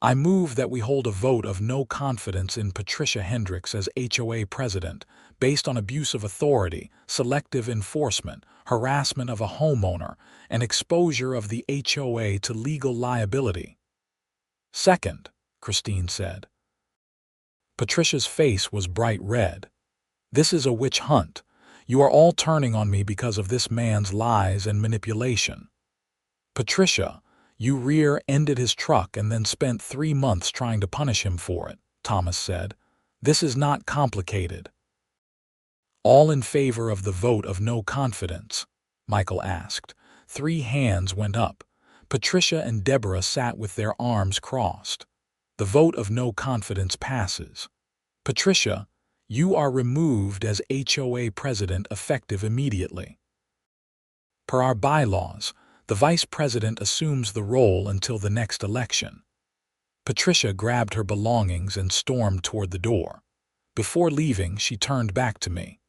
[SPEAKER 1] I move that we hold a vote of no confidence in Patricia Hendricks as HOA president based on abuse of authority, selective enforcement, harassment of a homeowner, and exposure of the HOA to legal liability. Second, Christine said. Patricia's face was bright red. This is a witch hunt. You are all turning on me because of this man's lies and manipulation. Patricia, you rear-ended his truck and then spent 3 months trying to punish him for it, Thomas said. This is not complicated. All in favor of the vote of no confidence? Michael asked. 3 hands went up. Patricia and Deborah sat with their arms crossed. The vote of no confidence passes. Patricia, you are removed as HOA president effective immediately. Per our bylaws, the vice president assumes the role until the next election. Patricia grabbed her belongings and stormed toward the door. Before leaving, she turned back to me.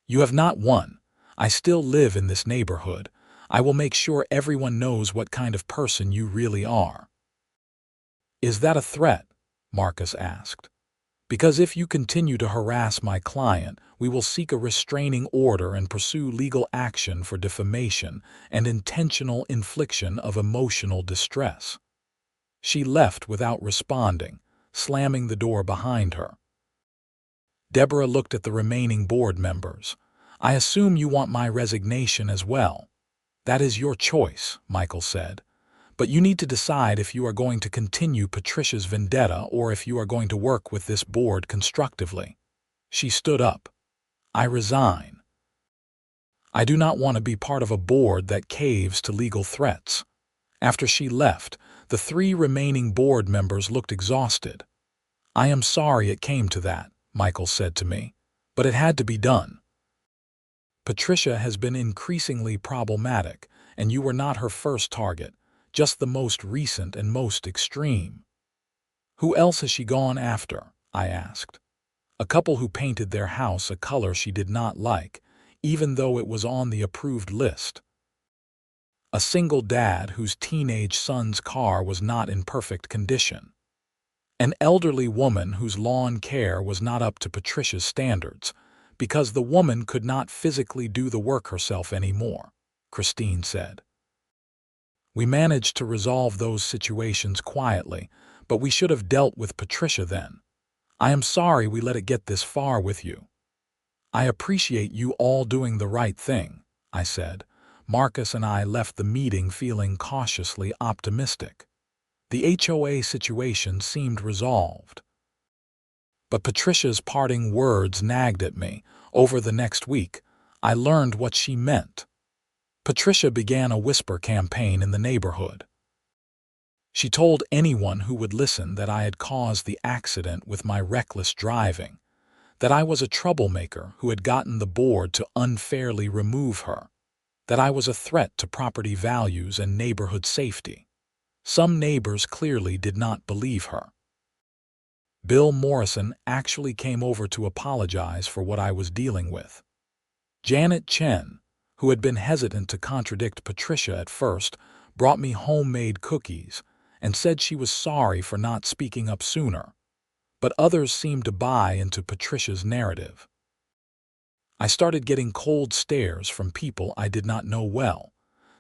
[SPEAKER 1] You have not won. I still live in this neighborhood. I will make sure everyone knows what kind of person you really are. Is that a threat? Marcus asked. Because if you continue to harass my client, we will seek a restraining order and pursue legal action for defamation and intentional infliction of emotional distress. She left without responding, slamming the door behind her. Deborah looked at the remaining board members. I assume you want my resignation as well. That is your choice, Michael said. But you need to decide if you are going to continue Patricia's vendetta or if you are going to work with this board constructively. She stood up. I resign. I do not want to be part of a board that caves to legal threats. After she left, the 3 remaining board members looked exhausted. I am sorry it came to that, Michael said to me, but it had to be done. Patricia has been increasingly problematic, and you were not her first target. Just the most recent and most extreme. Who else has she gone after? I asked. A couple who painted their house a color she did not like, even though it was on the approved list. A single dad whose teenage son's car was not in perfect condition. An elderly woman whose lawn care was not up to Patricia's standards, because the woman could not physically do the work herself anymore, Christine said. We managed to resolve those situations quietly, but we should have dealt with Patricia then. I am sorry we let it get this far with you. I appreciate you all doing the right thing, I said. Marcus and I left the meeting feeling cautiously optimistic. The HOA situation seemed resolved. But Patricia's parting words nagged at me. Over the next week, I learned what she meant. Patricia began a whisper campaign in the neighborhood. She told anyone who would listen that I had caused the accident with my reckless driving, that I was a troublemaker who had gotten the board to unfairly remove her, that I was a threat to property values and neighborhood safety. Some neighbors clearly did not believe her. Bill Morrison actually came over to apologize for what I was dealing with. Janet Chen, who had been hesitant to contradict Patricia at first, brought me homemade cookies and said she was sorry for not speaking up sooner. But others seemed to buy into Patricia's narrative. I started getting cold stares from people I did not know well.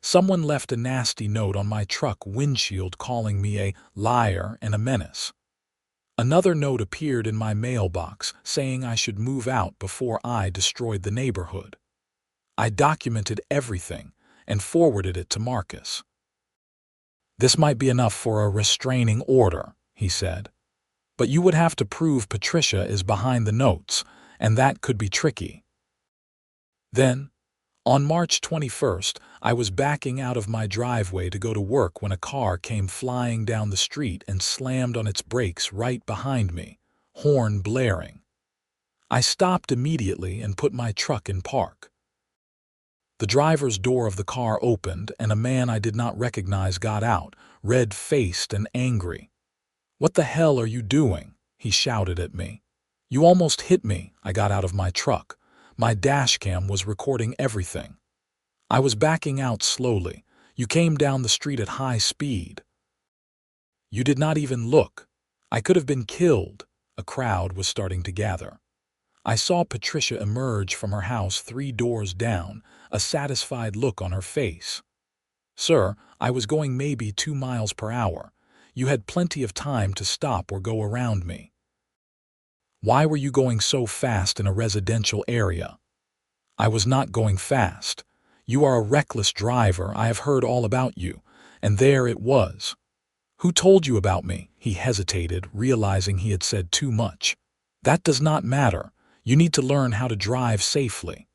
[SPEAKER 1] Someone left a nasty note on my truck windshield calling me a liar and a menace. Another note appeared in my mailbox saying I should move out before I destroyed the neighborhood. I documented everything and forwarded it to Marcus. This might be enough for a restraining order, he said. But you would have to prove Patricia is behind the notes, and that could be tricky. Then, on March 21st, I was backing out of my driveway to go to work when a car came flying down the street and slammed on its brakes right behind me, horn blaring. I stopped immediately and put my truck in park. The driver's door of the car opened and a man I did not recognize got out, red-faced and angry. "What the hell are you doing?" he shouted at me. "You almost hit me." I got out of my truck. My dashcam was recording everything. I was backing out slowly. "You came down the street at high speed. You did not even look. I could have been killed." A crowd was starting to gather. I saw Patricia emerge from her house 3 doors down, a satisfied look on her face. "Sir, I was going maybe 2 miles per hour. You had plenty of time to stop or go around me." "Why were you going so fast in a residential area?" "I was not going fast. You are a reckless driver. I have heard all about you." And there it was. "Who told you about me?" He hesitated, realizing he had said too much. "That does not matter. You need to learn how to drive safely."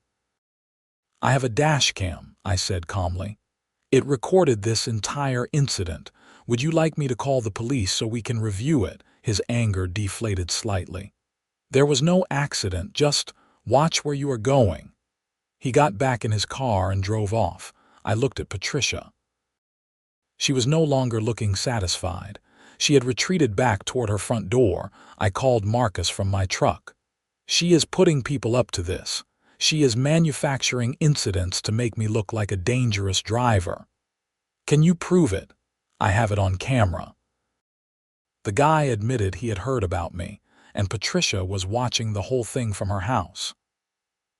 [SPEAKER 1] "I have a dashcam," I said calmly. "It recorded this entire incident. Would you like me to call the police so we can review it?" His anger deflated slightly. "There was no accident, just watch where you are going." He got back in his car and drove off. I looked at Patricia. She was no longer looking satisfied. She had retreated back toward her front door. I called Marcus from my truck. "She is putting people up to this. She is manufacturing incidents to make me look like a dangerous driver." "Can you prove it?" "I have it on camera." The guy admitted he had heard about me, and Patricia was watching the whole thing from her house.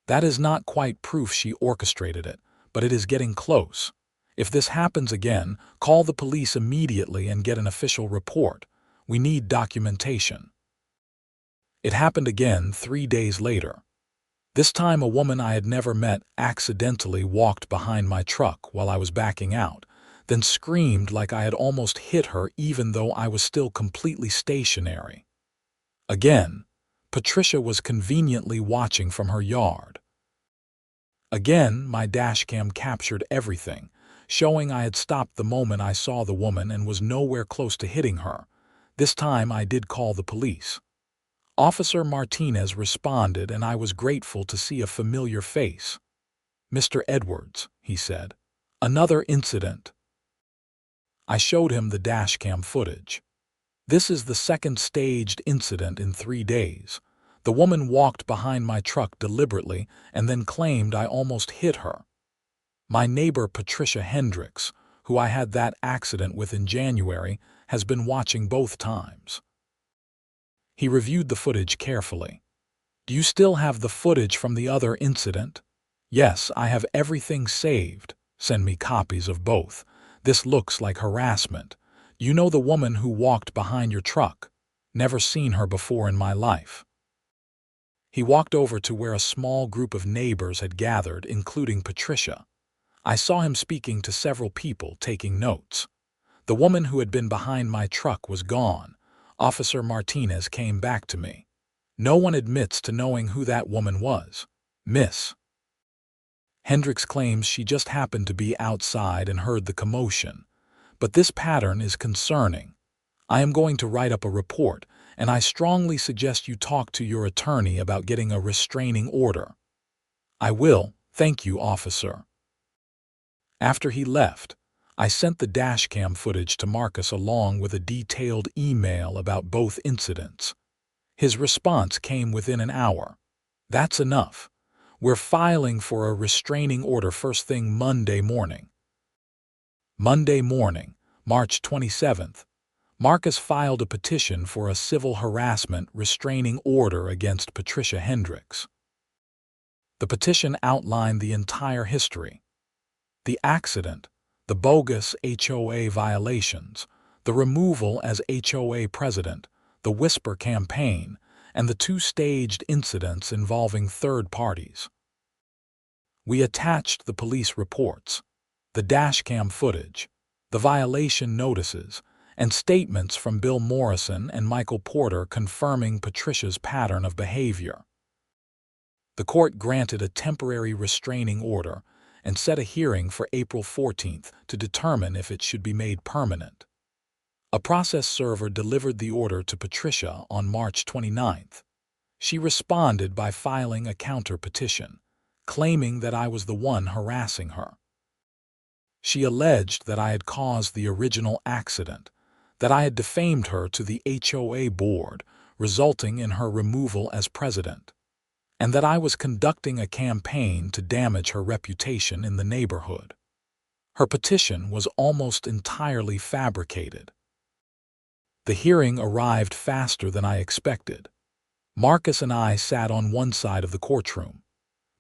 [SPEAKER 1] "That is not quite proof she orchestrated it, but it is getting close. If this happens again, call the police immediately and get an official report. We need documentation." It happened again 3 days later. This time a woman I had never met accidentally walked behind my truck while I was backing out, then screamed like I had almost hit her even though I was still completely stationary. Again, Patricia was conveniently watching from her yard. Again, my dashcam captured everything, showing I had stopped the moment I saw the woman and was nowhere close to hitting her. This time I did call the police. Officer Martinez responded, and I was grateful to see a familiar face. "Mr. Edwards," he said. "Another incident." I showed him the dashcam footage. "This is the second staged incident in 3 days. The woman walked behind my truck deliberately and then claimed I almost hit her. My neighbor Patricia Hendricks, who I had that accident with in January, has been watching both times." He reviewed the footage carefully. "Do you still have the footage from the other incident?" "Yes, I have everything saved. Send me copies of both. This looks like harassment. You know the woman who walked behind your truck? Never seen her before in my life." He walked over to where a small group of neighbors had gathered, including Patricia. I saw him speaking to several people, taking notes. The woman who had been behind my truck was gone. Officer Martinez came back to me. "No one admits to knowing who that woman was. Miss Hendricks claims she just happened to be outside and heard the commotion. But this pattern is concerning. I am going to write up a report, and I strongly suggest you talk to your attorney about getting a restraining order." "I will, thank you, officer." After he left, I sent the dashcam footage to Marcus along with a detailed email about both incidents. His response came within an hour. "That's enough. We're filing for a restraining order first thing Monday morning." Monday morning, March 27th, Marcus filed a petition for a civil harassment restraining order against Patricia Hendricks. The petition outlined the entire history: the accident, the bogus HOA violations, the removal as HOA president, the whisper campaign, and the 2 staged incidents involving third parties. We attached the police reports, the dashcam footage, the violation notices, and statements from Bill Morrison and Michael Porter confirming Patricia's pattern of behavior. The court granted a temporary restraining order and set a hearing for April 14th to determine if it should be made permanent. A process server delivered the order to Patricia on March 29th. She responded by filing a counter-petition, claiming that I was the one harassing her. She alleged that I had caused the original accident, that I had defamed her to the HOA board, resulting in her removal as president, and that I was conducting a campaign to damage her reputation in the neighborhood. Her petition was almost entirely fabricated. The hearing arrived faster than I expected. Marcus and I sat on one side of the courtroom.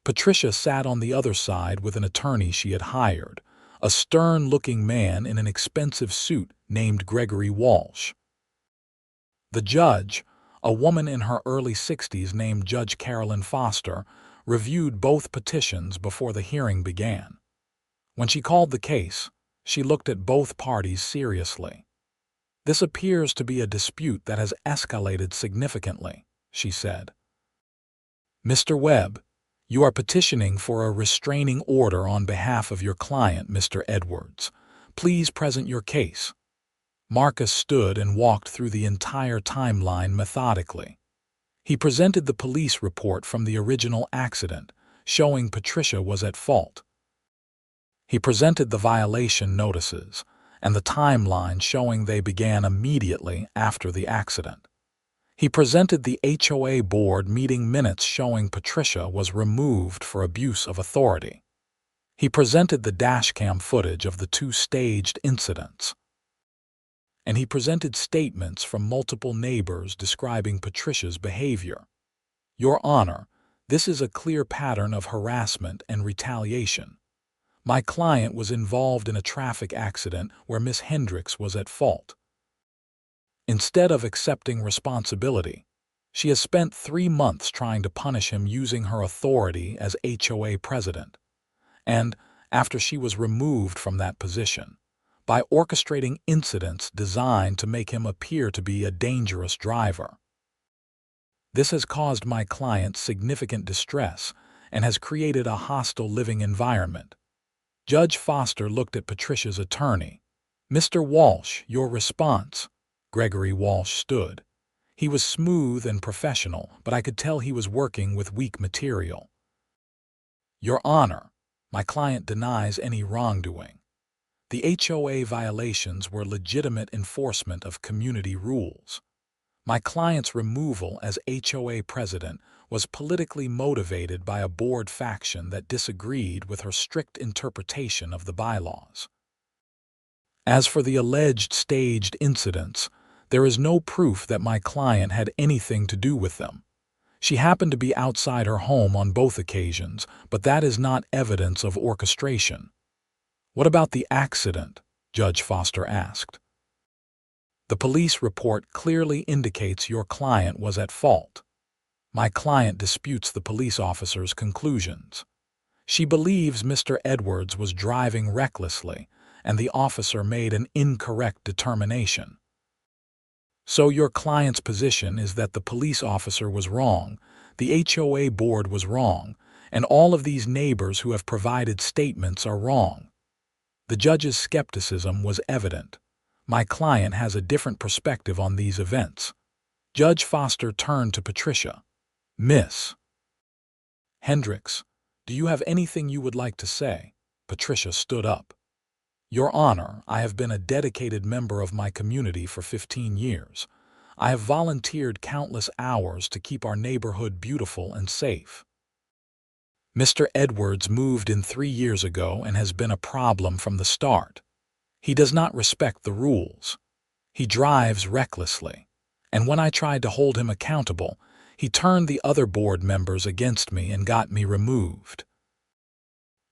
[SPEAKER 1] Patricia sat on the other side with an attorney she had hired, a stern-looking man in an expensive suit named Gregory Walsh. The judge, a woman in her early 60s named Judge Carolyn Foster, reviewed both petitions before the hearing began. When she called the case, she looked at both parties seriously. "This appears to be a dispute that has escalated significantly," she said. "Mr. Webb, you are petitioning for a restraining order on behalf of your client, Mr. Edwards. Please present your case." Marcus stood and walked through the entire timeline methodically. He presented the police report from the original accident, showing Patricia was at fault. He presented the violation notices and the timeline showing they began immediately after the accident. He presented the HOA board meeting minutes showing Patricia was removed for abuse of authority. He presented the dashcam footage of the two staged incidents. And he presented statements from multiple neighbors describing Patricia's behavior. "Your Honor, this is a clear pattern of harassment and retaliation. My client was involved in a traffic accident where Miss Hendricks was at fault. Instead of accepting responsibility, she has spent 3 months trying to punish him using her authority as HOA president, and, after she was removed from that position, by orchestrating incidents designed to make him appear to be a dangerous driver. This has caused my client significant distress and has created a hostile living environment." Judge Foster looked at Patricia's attorney. "Mr. Walsh, your response." Gregory Walsh stood. He was smooth and professional, but I could tell he was working with weak material. "Your Honor, my client denies any wrongdoing. The HOA violations were legitimate enforcement of community rules. My client's removal as HOA president was politically motivated by a board faction that disagreed with her strict interpretation of the bylaws. As for the alleged staged incidents, there is no proof that my client had anything to do with them. She happened to be outside her home on both occasions, but that is not evidence of orchestration." "What about the accident?" Judge Foster asked. "The police report clearly indicates your client was at fault. My client disputes the police officer's conclusions. She believes Mr. Edwards was driving recklessly, and the officer made an incorrect determination. So your client's position is that the police officer was wrong, the HOA board was wrong, and all of these neighbors who have provided statements are wrong." The judge's skepticism was evident. My client has a different perspective on these events. Judge Foster turned to Patricia. "Miss Hendricks, do you have anything you would like to say?" Patricia stood up. "Your Honor, I have been a dedicated member of my community for 15 years. I have volunteered countless hours to keep our neighborhood beautiful and safe. Mr. Edwards moved in 3 years ago and has been a problem from the start. He does not respect the rules. He drives recklessly, and when I tried to hold him accountable, he turned the other board members against me and got me removed.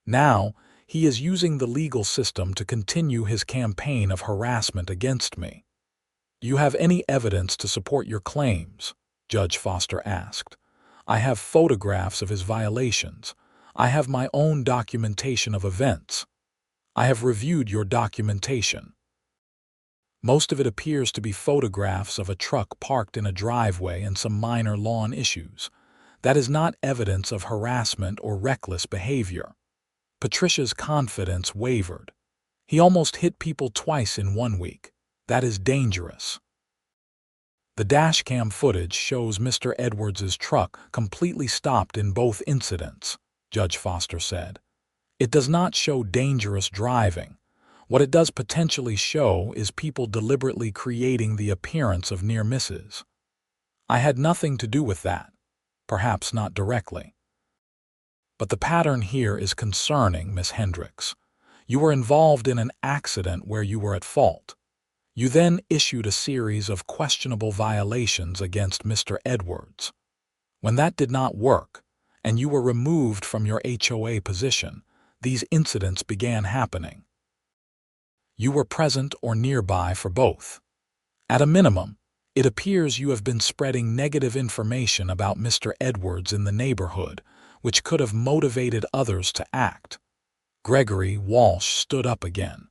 [SPEAKER 1] Now, he is using the legal system to continue his campaign of harassment against me." "You have any evidence to support your claims?" Judge Foster asked. "I have photographs of his violations. I have my own documentation of events. I have reviewed your documentation. Most of it appears to be photographs of a truck parked in a driveway and some minor lawn issues. That is not evidence of harassment or reckless behavior." Patricia's confidence wavered. "He almost hit people twice in 1 week. That is dangerous." The dashcam footage shows Mr. Edwards's truck completely stopped in both incidents, Judge Foster said. It does not show dangerous driving. What it does potentially show is people deliberately creating the appearance of near misses. I had nothing to do with that, perhaps not directly. But the pattern here is concerning, Miss Hendricks. You were involved in an accident where you were at fault. You then issued a series of questionable violations against Mr. Edwards. When that did not work, and you were removed from your HOA position, these incidents began happening. You were present or nearby for both. At a minimum, it appears you have been spreading negative information about Mr. Edwards in the neighborhood, which could have motivated others to act. Gregory Walsh stood up again.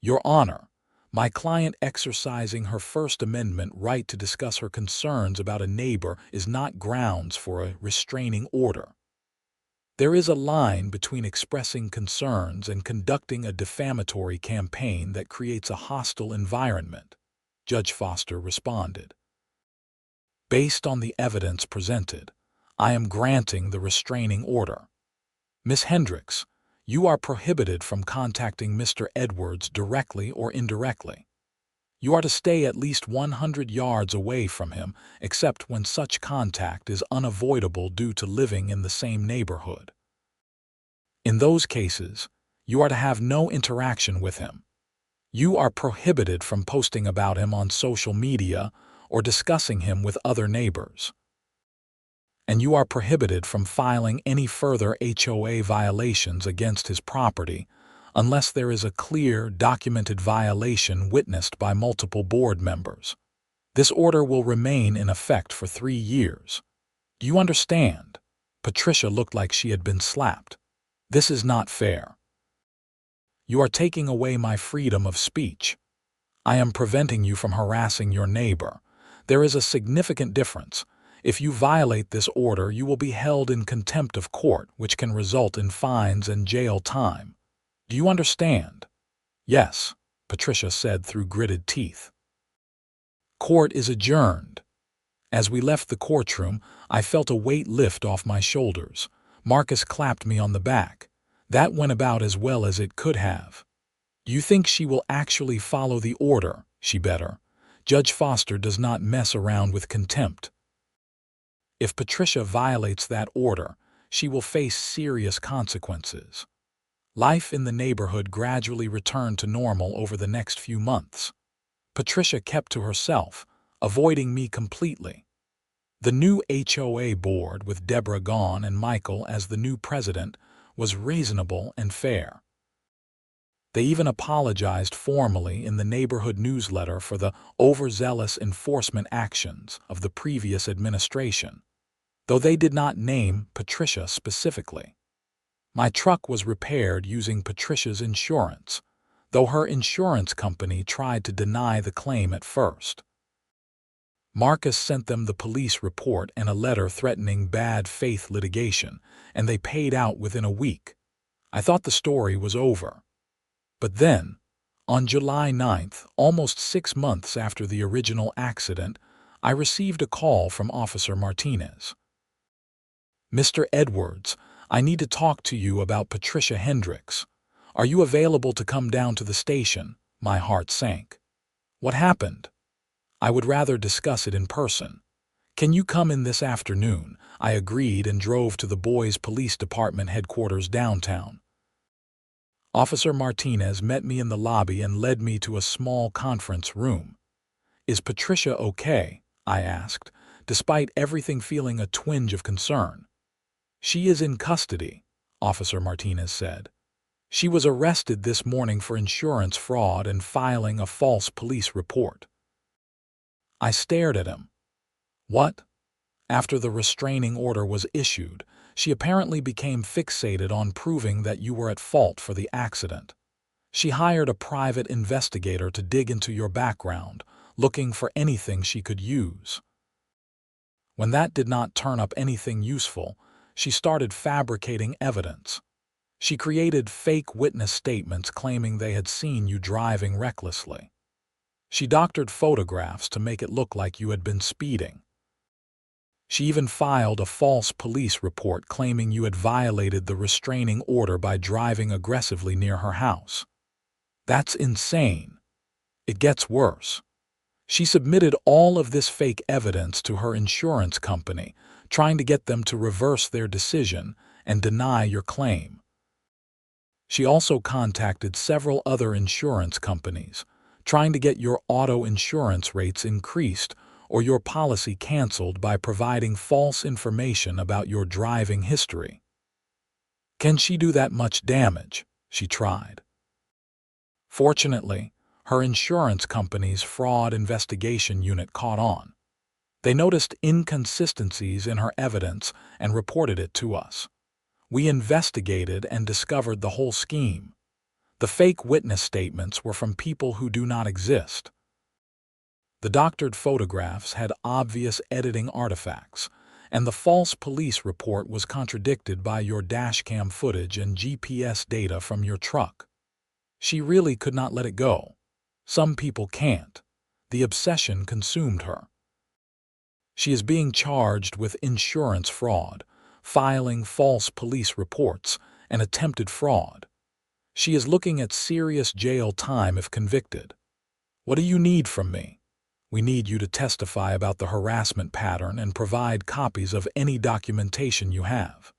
[SPEAKER 1] Your Honor, my client exercising her First Amendment right to discuss her concerns about a neighbor is not grounds for a restraining order. There is a line between expressing concerns and conducting a defamatory campaign that creates a hostile environment, Judge Foster responded. Based on the evidence presented, I am granting the restraining order. Miss Hendricks, you are prohibited from contacting Mr. Edwards directly or indirectly. You are to stay at least 100 yards away from him, except when such contact is unavoidable due to living in the same neighborhood. In those cases, you are to have no interaction with him. You are prohibited from posting about him on social media or discussing him with other neighbors. And you are prohibited from filing any further HOA violations against his property unless there is a clear, documented violation witnessed by multiple board members. This order will remain in effect for 3 years. Do you understand? Patricia looked like she had been slapped. This is not fair. You are taking away my freedom of speech. I am preventing you from harassing your neighbor. There is a significant difference. If you violate this order, you will be held in contempt of court, which can result in fines and jail time. Do you understand? Yes, Patricia said through gritted teeth. Court is adjourned. As we left the courtroom, I felt a weight lift off my shoulders. Marcus clapped me on the back. That went about as well as it could have. Do you think she will actually follow the order? She better. Judge Foster does not mess around with contempt. If Patricia violates that order, she will face serious consequences. Life in the neighborhood gradually returned to normal over the next few months. Patricia kept to herself, avoiding me completely. The new HOA board, with Deborah gone and Michael as the new president, was reasonable and fair. They even apologized formally in the neighborhood newsletter for the overzealous enforcement actions of the previous administration, though they did not name Patricia specifically. My truck was repaired using Patricia's insurance, though her insurance company tried to deny the claim at first. Marcus sent them the police report and a letter threatening bad faith litigation, and they paid out within a week. I thought the story was over. But then, on July 9th, almost 6 months after the original accident, I received a call from Officer Martinez. Mr. Edwards, I need to talk to you about Patricia Hendricks. Are you available to come down to the station? My heart sank. What happened? I would rather discuss it in person. Can you come in this afternoon? I agreed and drove to the boys' police department headquarters downtown. Officer Martinez met me in the lobby and led me to a small conference room. Is Patricia okay? I asked, despite everything feeling a twinge of concern. She is in custody, Officer Martinez said. She was arrested this morning for insurance fraud and filing a false police report. I stared at him. What? After the restraining order was issued, she apparently became fixated on proving that you were at fault for the accident. She hired a private investigator to dig into your background, looking for anything she could use. When that did not turn up anything useful, she started fabricating evidence. She created fake witness statements claiming they had seen you driving recklessly. She doctored photographs to make it look like you had been speeding. She even filed a false police report claiming you had violated the restraining order by driving aggressively near her house. That's insane. It gets worse. She submitted all of this fake evidence to her insurance company, trying to get them to reverse their decision and deny your claim. She also contacted several other insurance companies, trying to get your auto insurance rates increased or your policy canceled by providing false information about your driving history. Can she do that much damage? She tried. Fortunately, her insurance company's fraud investigation unit caught on. They noticed inconsistencies in her evidence and reported it to us. We investigated and discovered the whole scheme. The fake witness statements were from people who do not exist. The doctored photographs had obvious editing artifacts, and the false police report was contradicted by your dashcam footage and GPS data from your truck. She really could not let it go. Some people can't. The obsession consumed her. She is being charged with insurance fraud, filing false police reports, and attempted fraud. She is looking at serious jail time if convicted. What do you need from me? We need you to testify about the harassment pattern and provide copies of any documentation you have.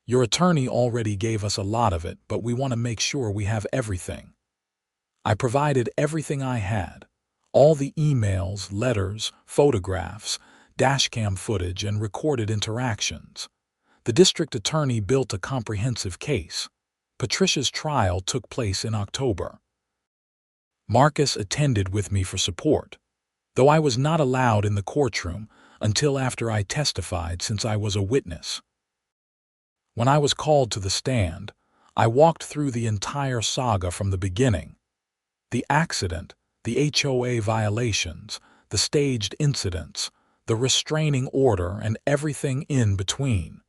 [SPEAKER 1] Your attorney already gave us a lot of it, but we want to make sure we have everything. I provided everything I had, all the emails, letters, photographs, dashcam footage, and recorded interactions. The district attorney built a comprehensive case. Patricia's trial took place in October. Marcus attended with me for support, though I was not allowed in the courtroom until after I testified since I was a witness. When I was called to the stand, I walked through the entire saga from the beginning. The accident, the HOA violations, the staged incidents, the restraining order, and everything in between.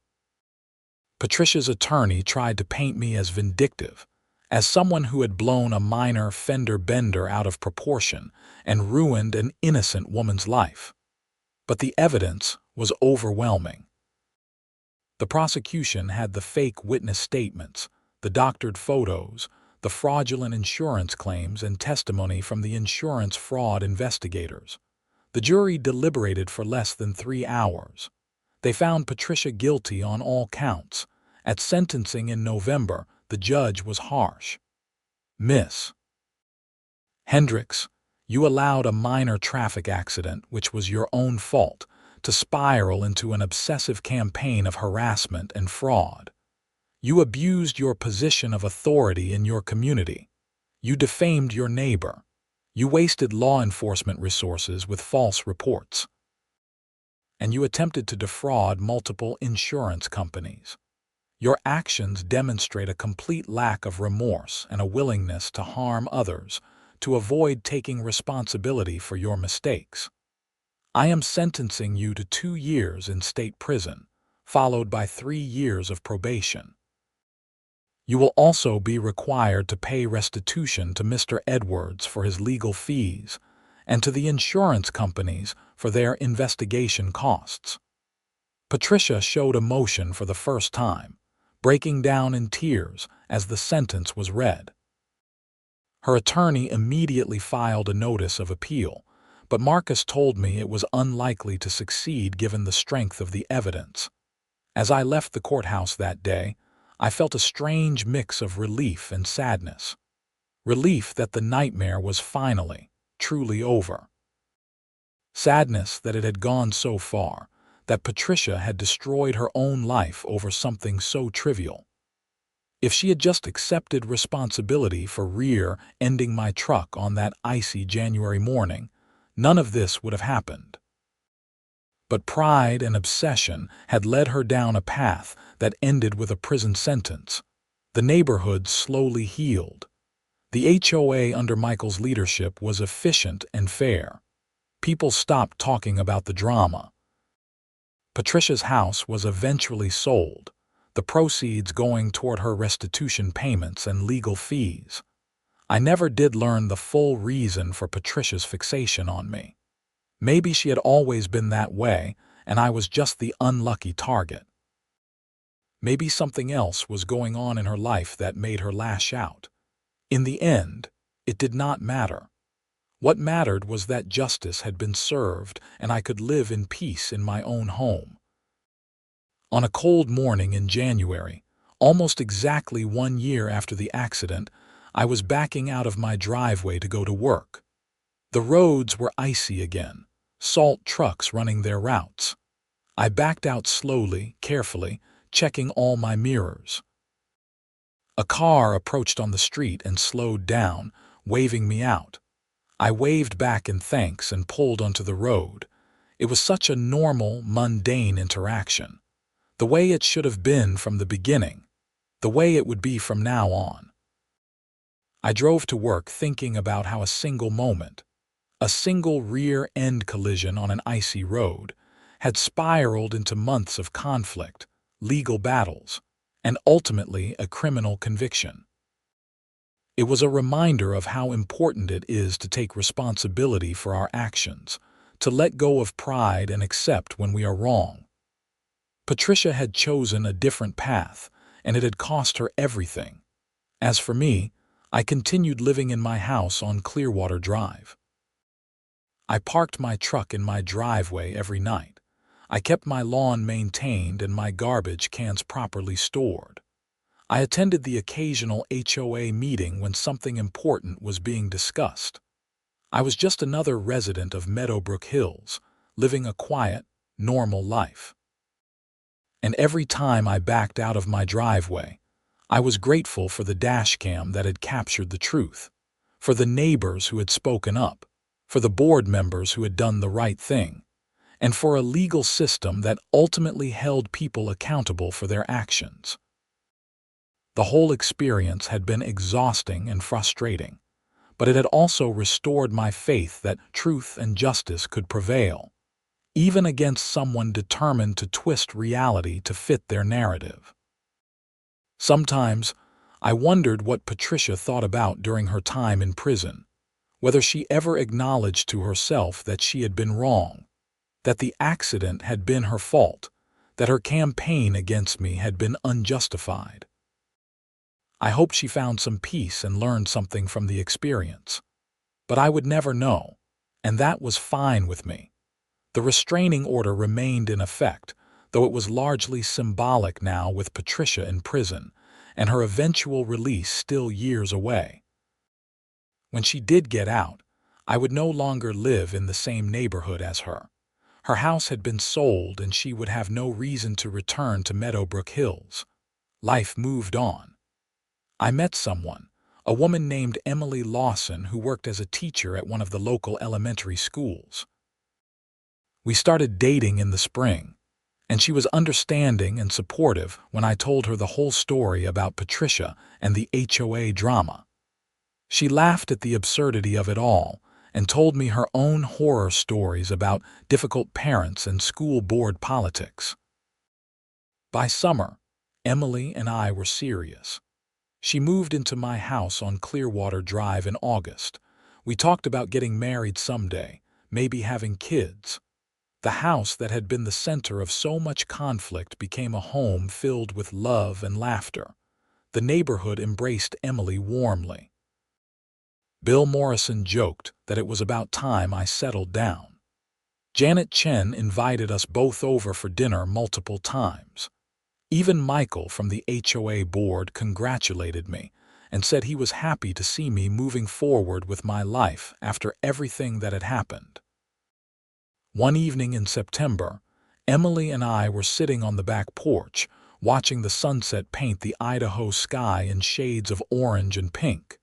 [SPEAKER 1] Patricia's attorney tried to paint me as vindictive, as someone who had blown a minor fender bender out of proportion and ruined an innocent woman's life. But the evidence was overwhelming. The prosecution had the fake witness statements, the doctored photos, the fraudulent insurance claims, and testimony from the insurance fraud investigators. The jury deliberated for less than 3 hours. They found Patricia guilty on all counts. At sentencing in November, the judge was harsh. Miss Hendricks, you allowed a minor traffic accident, which was your own fault, to spiral into an obsessive campaign of harassment and fraud. You abused your position of authority in your community. You defamed your neighbor. You wasted law enforcement resources with false reports. And you attempted to defraud multiple insurance companies. Your actions demonstrate a complete lack of remorse and a willingness to harm others to avoid taking responsibility for your mistakes. I am sentencing you to 2 years in state prison, followed by 3 years of probation. You will also be required to pay restitution to Mr. Edwards for his legal fees and to the insurance companies for their investigation costs. Patricia showed emotion for the first time, breaking down in tears as the sentence was read. Her attorney immediately filed a notice of appeal, but Marcus told me it was unlikely to succeed given the strength of the evidence. As I left the courthouse that day, I felt a strange mix of relief and sadness. Relief that the nightmare was finally, truly over. Sadness that it had gone so far, that Patricia had destroyed her own life over something so trivial. If she had just accepted responsibility for rear-ending my truck on that icy January morning, none of this would have happened. But pride and obsession had led her down a path that ended with a prison sentence. The neighborhood slowly healed. The HOA under Michael's leadership was efficient and fair. People stopped talking about the drama. Patricia's house was eventually sold, the proceeds going toward her restitution payments and legal fees. I never did learn the full reason for Patricia's fixation on me. Maybe she had always been that way, and I was just the unlucky target. Maybe something else was going on in her life that made her lash out. In the end, it did not matter. What mattered was that justice had been served and I could live in peace in my own home. On a cold morning in January, almost exactly 1 year after the accident, I was backing out of my driveway to go to work. The roads were icy again, salt trucks running their routes. I backed out slowly, carefully, checking all my mirrors. A car approached on the street and slowed down, waving me out. I waved back in thanks and pulled onto the road. It was such a normal, mundane interaction. The way it should have been from the beginning. The way it would be from now on. I drove to work thinking about how a single moment, a single rear-end collision on an icy road, had spiraled into months of conflict, legal battles, and ultimately a criminal conviction. It was a reminder of how important it is to take responsibility for our actions, to let go of pride and accept when we are wrong. Patricia had chosen a different path, and it had cost her everything. As for me, I continued living in my house on Clearwater Drive. I parked my truck in my driveway every night. I kept my lawn maintained and my garbage cans properly stored. I attended the occasional HOA meeting when something important was being discussed. I was just another resident of Meadowbrook Hills, living a quiet, normal life. And every time I backed out of my driveway, I was grateful for the dashcam that had captured the truth, for the neighbors who had spoken up, for the board members who had done the right thing, and for a legal system that ultimately held people accountable for their actions. The whole experience had been exhausting and frustrating, but it had also restored my faith that truth and justice could prevail, even against someone determined to twist reality to fit their narrative. Sometimes, I wondered what Patricia thought about during her time in prison, whether she ever acknowledged to herself that she had been wrong, that the accident had been her fault, that her campaign against me had been unjustified. I hoped she found some peace and learned something from the experience. But I would never know, and that was fine with me. The restraining order remained in effect, though it was largely symbolic now with Patricia in prison, and her eventual release still years away. When she did get out, I would no longer live in the same neighborhood as her. Her house had been sold and she would have no reason to return to Meadowbrook Hills. Life moved on. I met someone, a woman named Emily Lawson who worked as a teacher at one of the local elementary schools. We started dating in the spring, and she was understanding and supportive when I told her the whole story about Patricia and the HOA drama. She laughed at the absurdity of it all and told me her own horror stories about difficult parents and school board politics. By summer, Emily and I were serious. She moved into my house on Clearwater Drive in August. We talked about getting married someday, maybe having kids. The house that had been the center of so much conflict became a home filled with love and laughter. The neighborhood embraced Emily warmly. Bill Morrison joked that it was about time I settled down. Janet Chen invited us both over for dinner multiple times. Even Michael from the HOA board congratulated me and said he was happy to see me moving forward with my life after everything that had happened. One evening in September, Emily and I were sitting on the back porch, watching the sunset paint the Idaho sky in shades of orange and pink.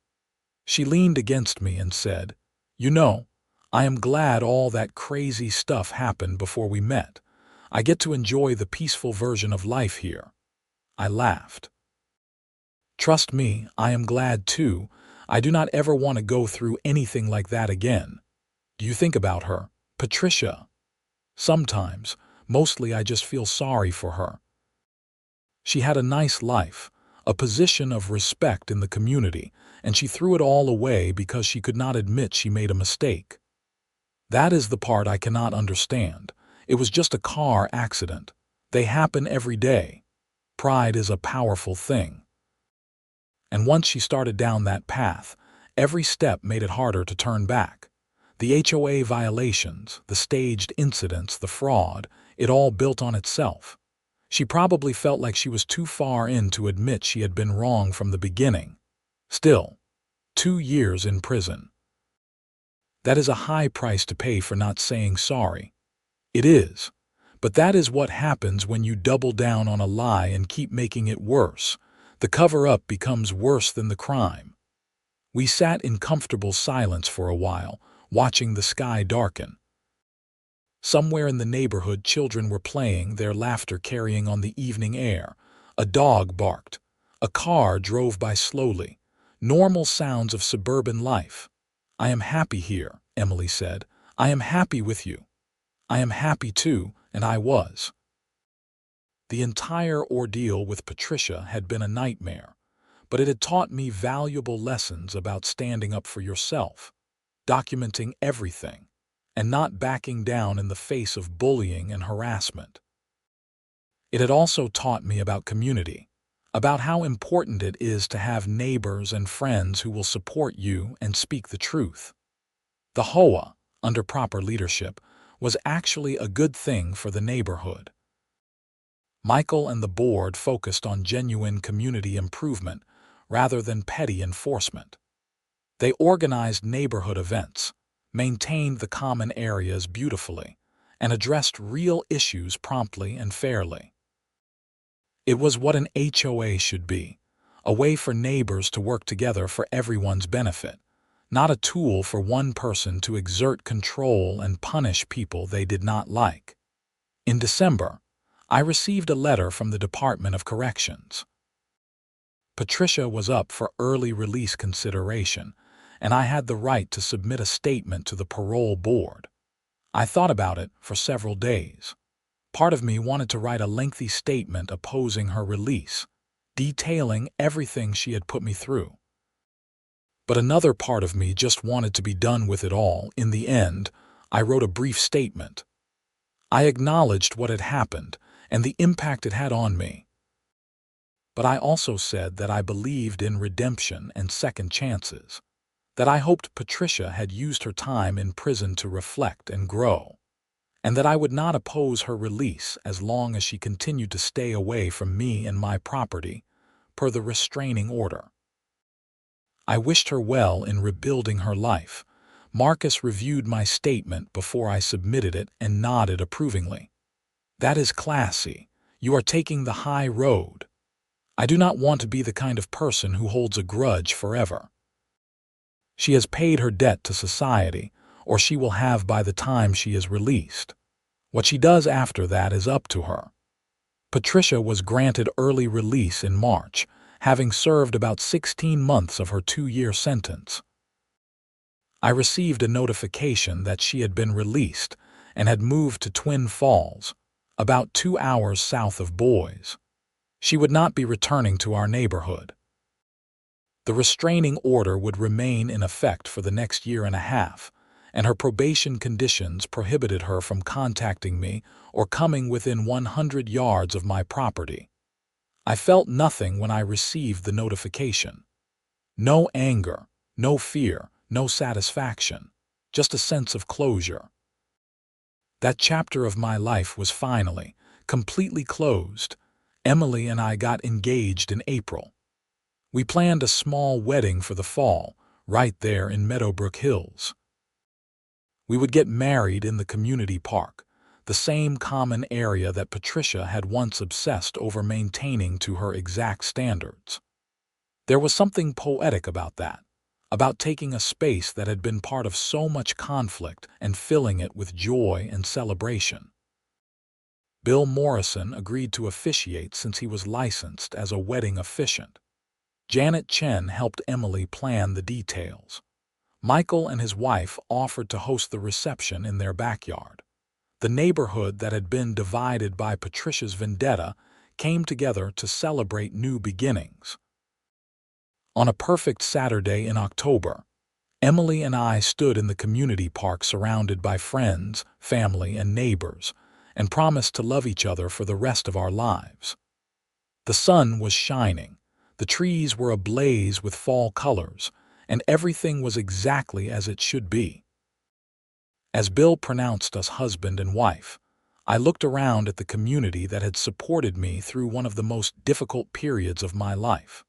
[SPEAKER 1] She leaned against me and said, "You know, I am glad all that crazy stuff happened before we met. I get to enjoy the peaceful version of life here." I laughed. "Trust me, I am glad too. I do not ever want to go through anything like that again. Do you think about her, Patricia?" "Sometimes. Mostly I just feel sorry for her. She had a nice life, a position of respect in the community, and she threw it all away because she could not admit she made a mistake. That is the part I cannot understand. It was just a car accident. They happen every day. Pride is a powerful thing. And once she started down that path, every step made it harder to turn back. The HOA violations, the staged incidents, the fraud, it all built on itself. She probably felt like she was too far in to admit she had been wrong from the beginning. Still, 2 years in prison. That is a high price to pay for not saying sorry. It is. But that is what happens when you double down on a lie and keep making it worse. The cover-up becomes worse than the crime. We sat in comfortable silence for a while, watching the sky darken. Somewhere in the neighborhood, children were playing, their laughter carrying on the evening air. A dog barked. A car drove by slowly. Normal sounds of suburban life. "I am happy here," Emily said. "I am happy with you." "I am happy too," and I was. The entire ordeal with Patricia had been a nightmare, but it had taught me valuable lessons about standing up for yourself, documenting everything, and not backing down in the face of bullying and harassment. It had also taught me about community, about how important it is to have neighbors and friends who will support you and speak the truth. The HOA, under proper leadership, was actually a good thing for the neighborhood. Michael and the board focused on genuine community improvement rather than petty enforcement. They organized neighborhood events, maintained the common areas beautifully, and addressed real issues promptly and fairly. It was what an HOA should be, a way for neighbors to work together for everyone's benefit, not a tool for one person to exert control and punish people they did not like. In December, I received a letter from the Department of Corrections. Patricia was up for early release consideration, and I had the right to submit a statement to the parole board. I thought about it for several days. Part of me wanted to write a lengthy statement opposing her release, detailing everything she had put me through. But another part of me just wanted to be done with it all. In the end, I wrote a brief statement. I acknowledged what had happened and the impact it had on me. But I also said that I believed in redemption and second chances, that I hoped Patricia had used her time in prison to reflect and grow, and that I would not oppose her release as long as she continued to stay away from me and my property, per the restraining order. I wished her well in rebuilding her life. Marcus reviewed my statement before I submitted it and nodded approvingly. "That is classy. You are taking the high road. I do not want to be the kind of person who holds a grudge forever. She has paid her debt to society, or she will have by the time she is released. What she does after that is up to her." Patricia was granted early release in March, having served about 16 months of her 2-year sentence. I received a notification that she had been released and had moved to Twin Falls, about 2 hours south of Boise. She would not be returning to our neighborhood. The restraining order would remain in effect for the next 1.5 years, and her probation conditions prohibited her from contacting me or coming within 100 yards of my property. I felt nothing when I received the notification. No anger, no fear, no satisfaction, just a sense of closure. That chapter of my life was finally, completely closed. Emily and I got engaged in April. We planned a small wedding for the fall, right there in Meadowbrook Hills. We would get married in the community park, the same common area that Patricia had once obsessed over maintaining to her exact standards. There was something poetic about that, about taking a space that had been part of so much conflict and filling it with joy and celebration. Bill Morrison agreed to officiate since he was licensed as a wedding officiant. Janet Chen helped Emily plan the details. Michael and his wife offered to host the reception in their backyard. The neighborhood that had been divided by Patricia's vendetta came together to celebrate new beginnings. On a perfect Saturday in October, Emily and I stood in the community park surrounded by friends, family, and neighbors, and promised to love each other for the rest of our lives. The sun was shining, the trees were ablaze with fall colors, and everything was exactly as it should be. As Bill pronounced us husband and wife, I looked around at the community that had supported me through one of the most difficult periods of my life.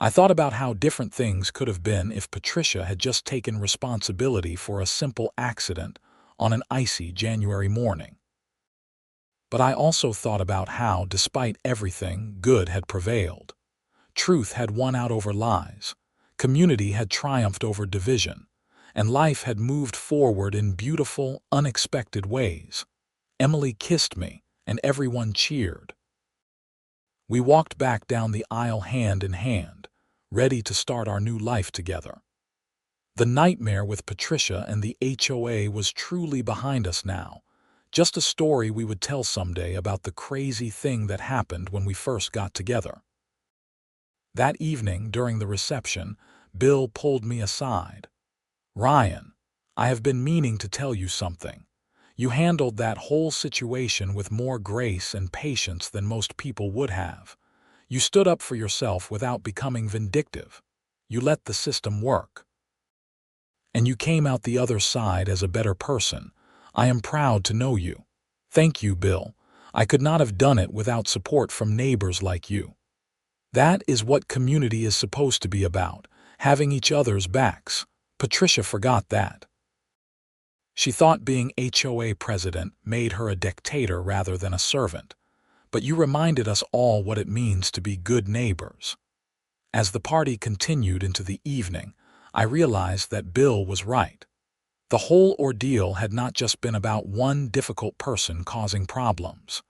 [SPEAKER 1] I thought about how different things could have been if Patricia had just taken responsibility for a simple accident on an icy January morning. But I also thought about how, despite everything, good had prevailed. Truth had won out over lies, community had triumphed over division, and life had moved forward in beautiful, unexpected ways. Emily kissed me, and everyone cheered. We walked back down the aisle hand in hand, ready to start our new life together. The nightmare with Patricia and the HOA was truly behind us now, just a story we would tell someday about the crazy thing that happened when we first got together. That evening, during the reception, Bill pulled me aside. "Ryan, I have been meaning to tell you something. You handled that whole situation with more grace and patience than most people would have. You stood up for yourself without becoming vindictive. You let the system work. And you came out the other side as a better person. I am proud to know you. Thank you, Bill. I could not have done it without support from neighbors like you." That is what community is supposed to be about, having each other's backs. Patricia forgot that. She thought being HOA president made her a dictator rather than a servant, but you reminded us all what it means to be good neighbors. As the party continued into the evening, I realized that Bill was right. The whole ordeal had not just been about one difficult person causing problems.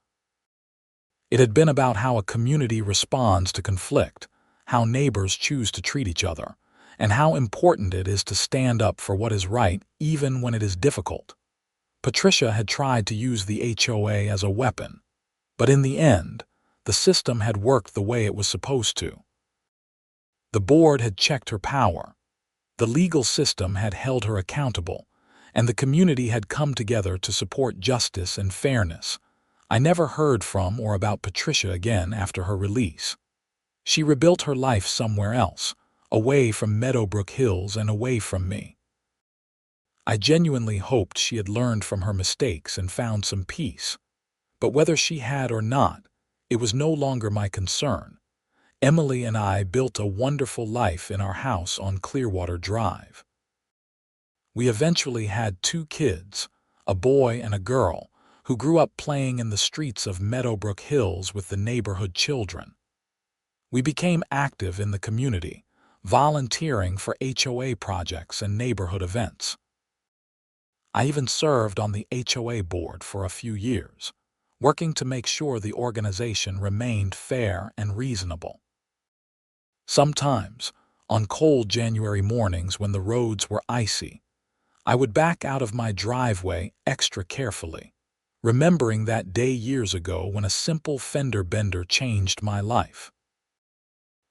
[SPEAKER 1] It had been about how a community responds to conflict, how neighbors choose to treat each other, and how important it is to stand up for what is right even when it is difficult. Patricia had tried to use the HOA as a weapon, but in the end, the system had worked the way it was supposed to. The board had checked her power, the legal system had held her accountable, and the community had come together to support justice and fairness. I never heard from or about Patricia again after her release. She rebuilt her life somewhere else, away from Meadowbrook Hills and away from me. I genuinely hoped she had learned from her mistakes and found some peace. But whether she had or not, it was no longer my concern. Emily and I built a wonderful life in our house on Clearwater Drive. We eventually had 2 kids, a boy and a girl, who grew up playing in the streets of Meadowbrook Hills with the neighborhood children. We became active in the community, volunteering for HOA projects and neighborhood events. I even served on the HOA board for a few years, working to make sure the organization remained fair and reasonable. Sometimes, on cold January mornings when the roads were icy, I would back out of my driveway extra carefully, remembering that day years ago when a simple fender bender changed my life.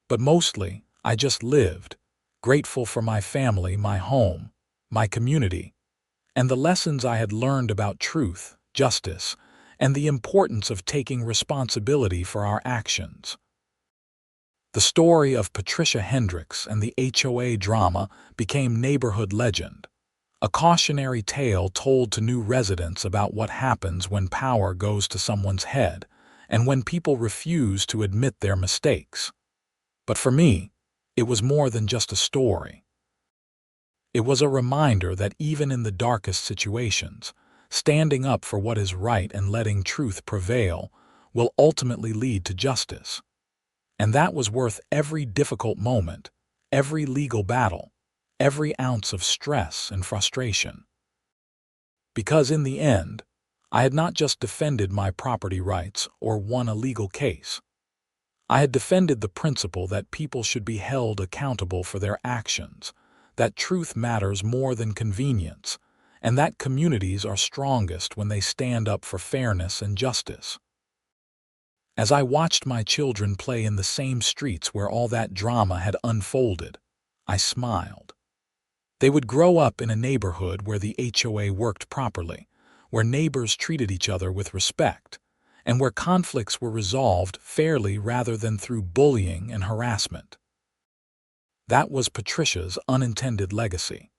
[SPEAKER 1] But mostly, I just lived, grateful for my family, my home, my community, and the lessons I had learned about truth, justice, and the importance of taking responsibility for our actions. The story of Patricia Hendricks and the HOA drama became neighborhood legend, a cautionary tale told to new residents about what happens when power goes to someone's head and when people refuse to admit their mistakes. But for me, it was more than just a story. It was a reminder that even in the darkest situations, standing up for what is right and letting truth prevail will ultimately lead to justice. And that was worth every difficult moment, every legal battle, every ounce of stress and frustration. Because in the end, I had not just defended my property rights or won a legal case. I had defended the principle that people should be held accountable for their actions, that truth matters more than convenience, and that communities are strongest when they stand up for fairness and justice. As I watched my children play in the same streets where all that drama had unfolded, I smiled. They would grow up in a neighborhood where the HOA worked properly, where neighbors treated each other with respect, and where conflicts were resolved fairly rather than through bullying and harassment. That was Patricia's unintended legacy.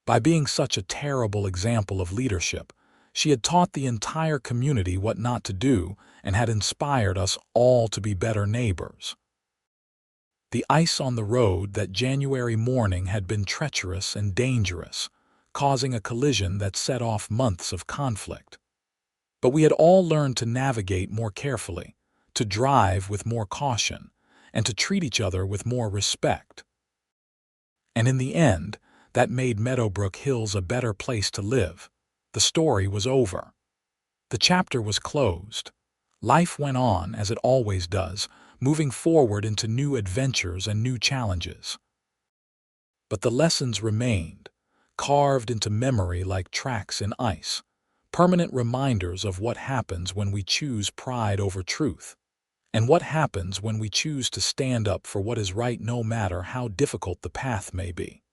[SPEAKER 1] By being such a terrible example of leadership, she had taught the entire community what not to do and had inspired us all to be better neighbors. The ice on the road that January morning had been treacherous and dangerous, causing a collision that set off months of conflict. But we had all learned to navigate more carefully, to drive with more caution, and to treat each other with more respect. And in the end, that made Meadowbrook Hills a better place to live. The story was over. The chapter was closed. Life went on as it always does, moving forward into new adventures and new challenges. But the lessons remained, carved into memory like tracks in ice, permanent reminders of what happens when we choose pride over truth, and what happens when we choose to stand up for what is right no matter how difficult the path may be.